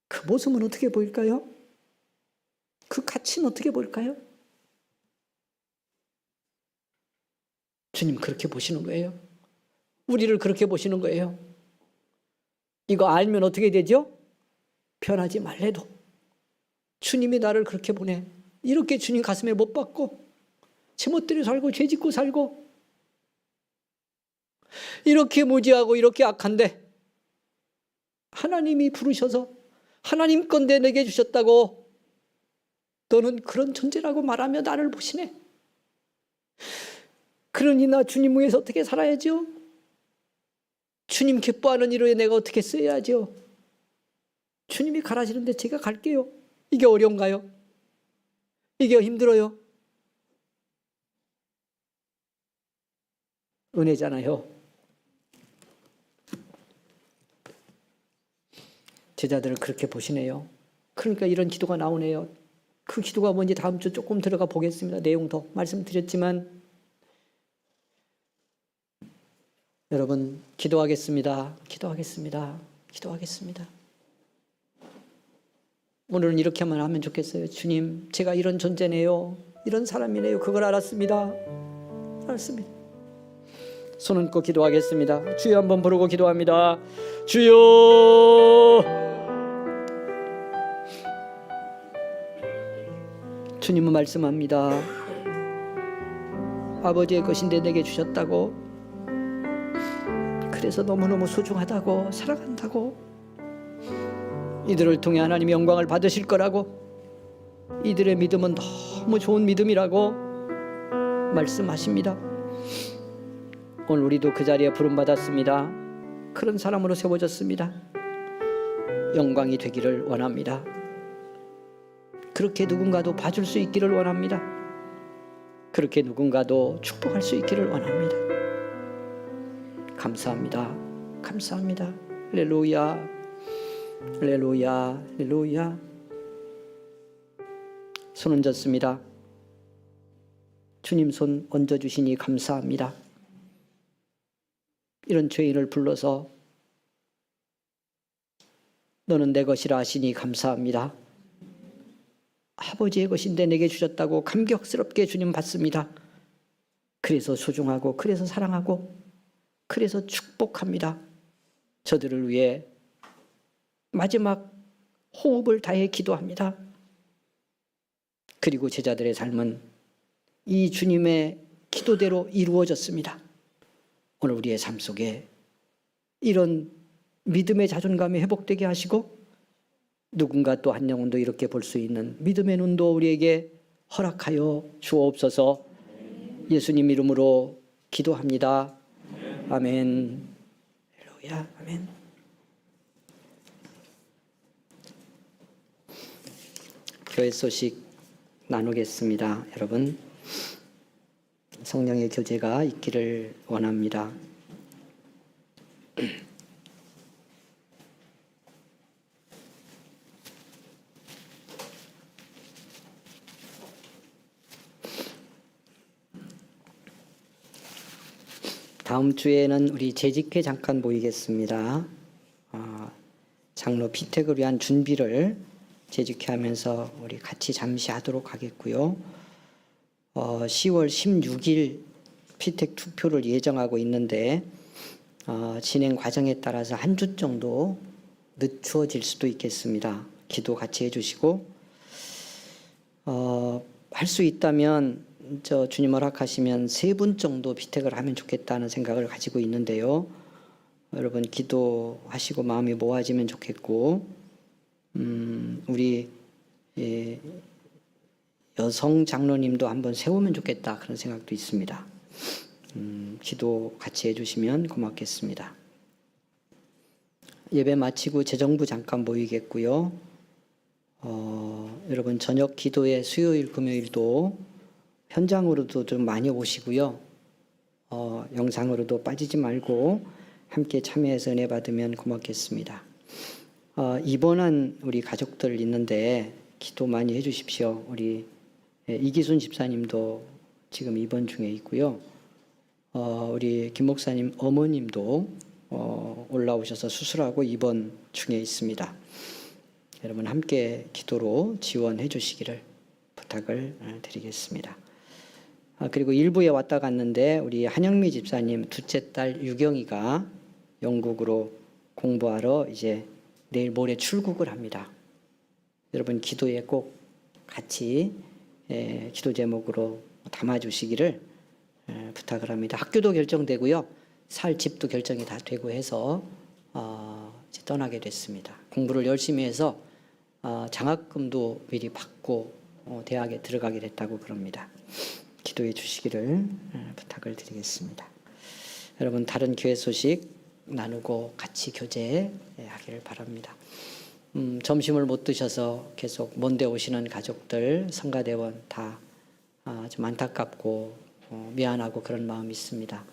그 모습은 어떻게 보일까요? 그 가치는 어떻게 보일까요? 주님 그렇게 보시는 거예요. 우리를 그렇게 보시는 거예요. 이거 알면 어떻게 되죠? 변하지 말래도 주님이 나를 그렇게 보내. 이렇게 주님 가슴에 못 박고 제멋대로 살고 죄짓고 살고 이렇게 무지하고 이렇게 악한데 하나님이 부르셔서 하나님 건데 내게 주셨다고 너는 그런 존재라고 말하며 나를 보시네. 그러니 나 주님 위해서 어떻게 살아야죠? 주님 기뻐하는 일에 내가 어떻게 써야죠? 주님이 가라시는데 제가 갈게요. 이게 어려운가요? 이게 힘들어요? 은혜잖아요. 제자들을 그렇게 보시네요. 그러니까 이런 기도가 나오네요. 그 기도가 뭔지 다음 주 조금 들어가 보겠습니다. 내용 더 말씀드렸지만 여러분 기도하겠습니다. 오늘은 이렇게만 하면 좋겠어요. 주님, 제가 이런 존재네요. 이런 사람이네요. 그걸 알았습니다. 손 얹고 기도하겠습니다. 주여 한번 부르고 기도합니다. 주여. 주님은 말씀합니다. 아버지의 것인데 내게 주셨다고, 그래서 너무너무 소중하다고, 사랑한다고, 이들을 통해 하나님의 영광을 받으실 거라고, 이들의 믿음은 너무 좋은 믿음이라고 말씀하십니다. 오늘 우리도 그 자리에 부름받았습니다. 그런 사람으로 세워졌습니다. 영광이 되기를 원합니다. 그렇게 누군가도 봐줄 수 있기를 원합니다. 그렇게 누군가도 축복할 수 있기를 원합니다. 감사합니다. 감사합니다. 할렐루야. 할렐루야. 할렐루야. 손 얹었습니다. 주님 손 얹어주시니 감사합니다. 이런 죄인을 불러서 너는 내 것이라 하시니 감사합니다. 아버지의 것인데 내게 주셨다고 감격스럽게 주님 받습니다. 그래서 소중하고 그래서 사랑하고 그래서 축복합니다. 저들을 위해 마지막 호흡을 다해 기도합니다. 그리고 제자들의 삶은 이 주님의 기도대로 이루어졌습니다. 오늘 우리의 삶 속에 이런 믿음의 자존감이 회복되게 하시고 누군가 또 한 영혼도 이렇게 볼 수 있는 믿음의 눈도 우리에게 허락하여 주옵소서. 예수님 이름으로 기도합니다. 아멘. 할렐루야. 아멘. 교회 소식 나누겠습니다. 여러분, 성령의 교제가 있기를 원합니다. 다음 주에는 우리 재직회 잠깐 모이겠습니다. 장로 피택을 위한 준비를 재직회 하면서 우리 같이 잠시 하도록 하겠고요. 10월 16일 피택 투표를 예정하고 있는데 진행 과정에 따라서 한 주 정도 늦추어질 수도 있겠습니다. 기도 같이 해주시고 할 수 있다면 주님 허락하시면 3분 정도 피택을 하면 좋겠다는 생각을 가지고 있는데요. 여러분 기도하시고 마음이 모아지면 좋겠고 우리 여성 장로님도 한번 세우면 좋겠다 그런 생각도 있습니다. 기도 같이 해주시면 고맙겠습니다. 예배 마치고 재정부 잠깐 모이겠고요. 여러분 저녁 기도회 수요일 금요일도 현장으로도 좀 많이 오시고요. 영상으로도 빠지지 말고 함께 참여해서 은혜 받으면 고맙겠습니다. 입원한 우리 가족들 있는데 기도 많이 해주십시오. 우리 이기순 집사님도 지금 입원 중에 있고요. 우리 김 목사님 어머님도 올라오셔서 수술하고 입원 중에 있습니다. 여러분 함께 기도로 지원해 주시기를 부탁을 드리겠습니다. 그리고 일부에 왔다 갔는데 우리 한영미 집사님 둘째 딸 유경이가 영국으로 공부하러 이제 내일 모레 출국을 합니다. 여러분 기도에 꼭 같이 기도 제목으로 담아주시기를 부탁을 합니다. 학교도 결정되고요. 살 집도 결정이 다 되고 해서 이제 떠나게 됐습니다. 공부를 열심히 해서 장학금도 미리 받고 대학에 들어가게 됐다고 그럽니다. 기도해 주시기를 부탁을 드리겠습니다. 여러분 다른 교회 소식 나누고 같이 교제하기를 바랍니다. 점심을 못 드셔서 계속 먼데 오시는 가족들, 성가대원 다 좀 안타깝고 미안하고 그런 마음이 있습니다.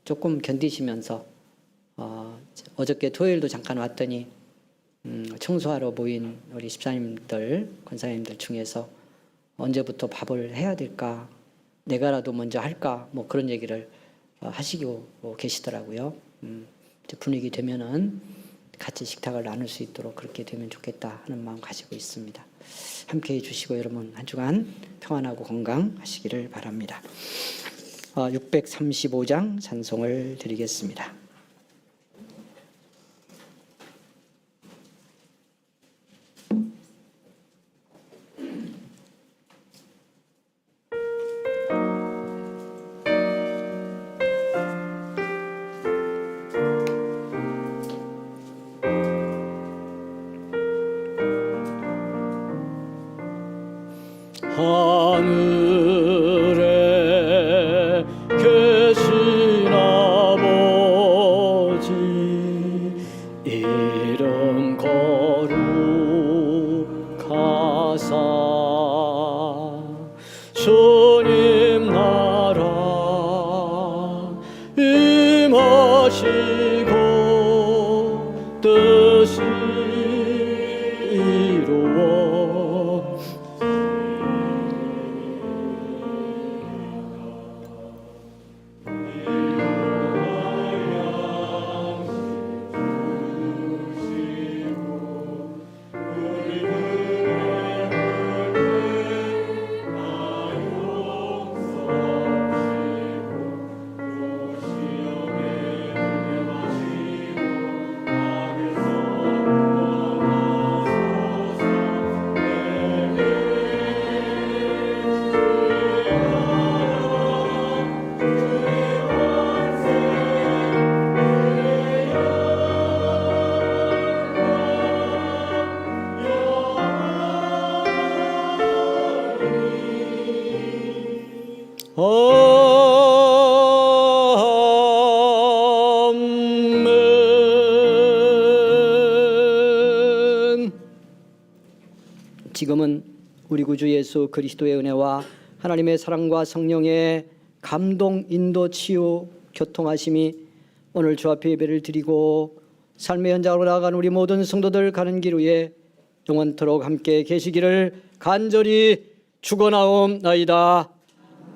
조금 견디시면서 어저께 토요일도 잠깐 왔더니 청소하러 모인 우리 집사님들, 권사님들 중에서 언제부터 밥을 해야 될까? 내가라도 먼저 할까? 뭐 그런 얘기를 하시고 계시더라고요. 분위기 되면은 같이 식탁을 나눌 수 있도록 그렇게 되면 좋겠다 하는 마음 가지고 있습니다. 함께 해주시고 여러분 한 주간 평안하고 건강하시기를 바랍니다. 635장 찬송을 드리겠습니다. 하늘에 계신 아버지 말씀하시고 뜻이 이루어 아멘. 지금은 우리 구주 예수 그리스도의 은혜와 하나님의 사랑과 성령의 감동, 인도, 치유, 교통하심이 오늘 주 앞에 예배를 드리고 삶의 현장으로 나아가는 우리 모든 성도들 가는 길 위에 영원토록 함께 계시기를 간절히 축원하옵나이다.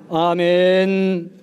아멘.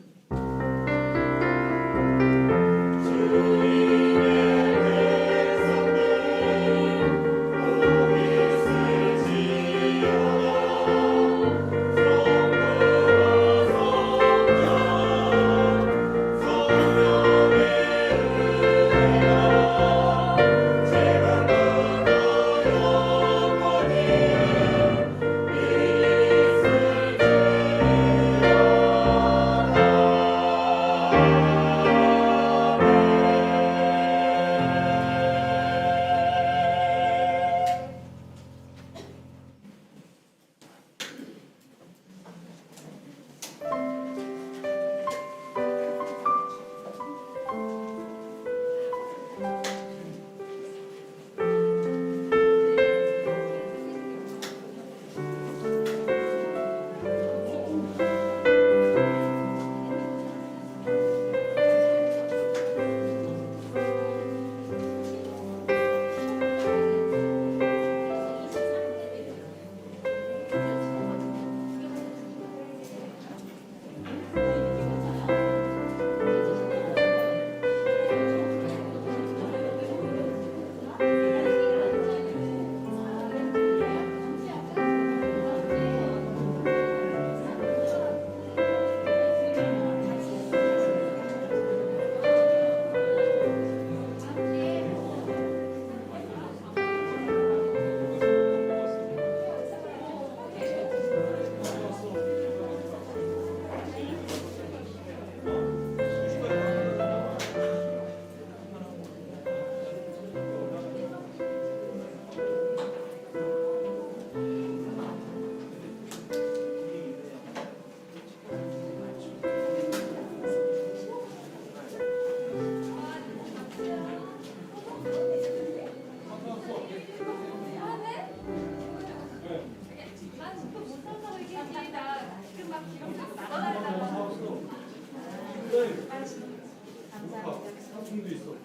도 있어.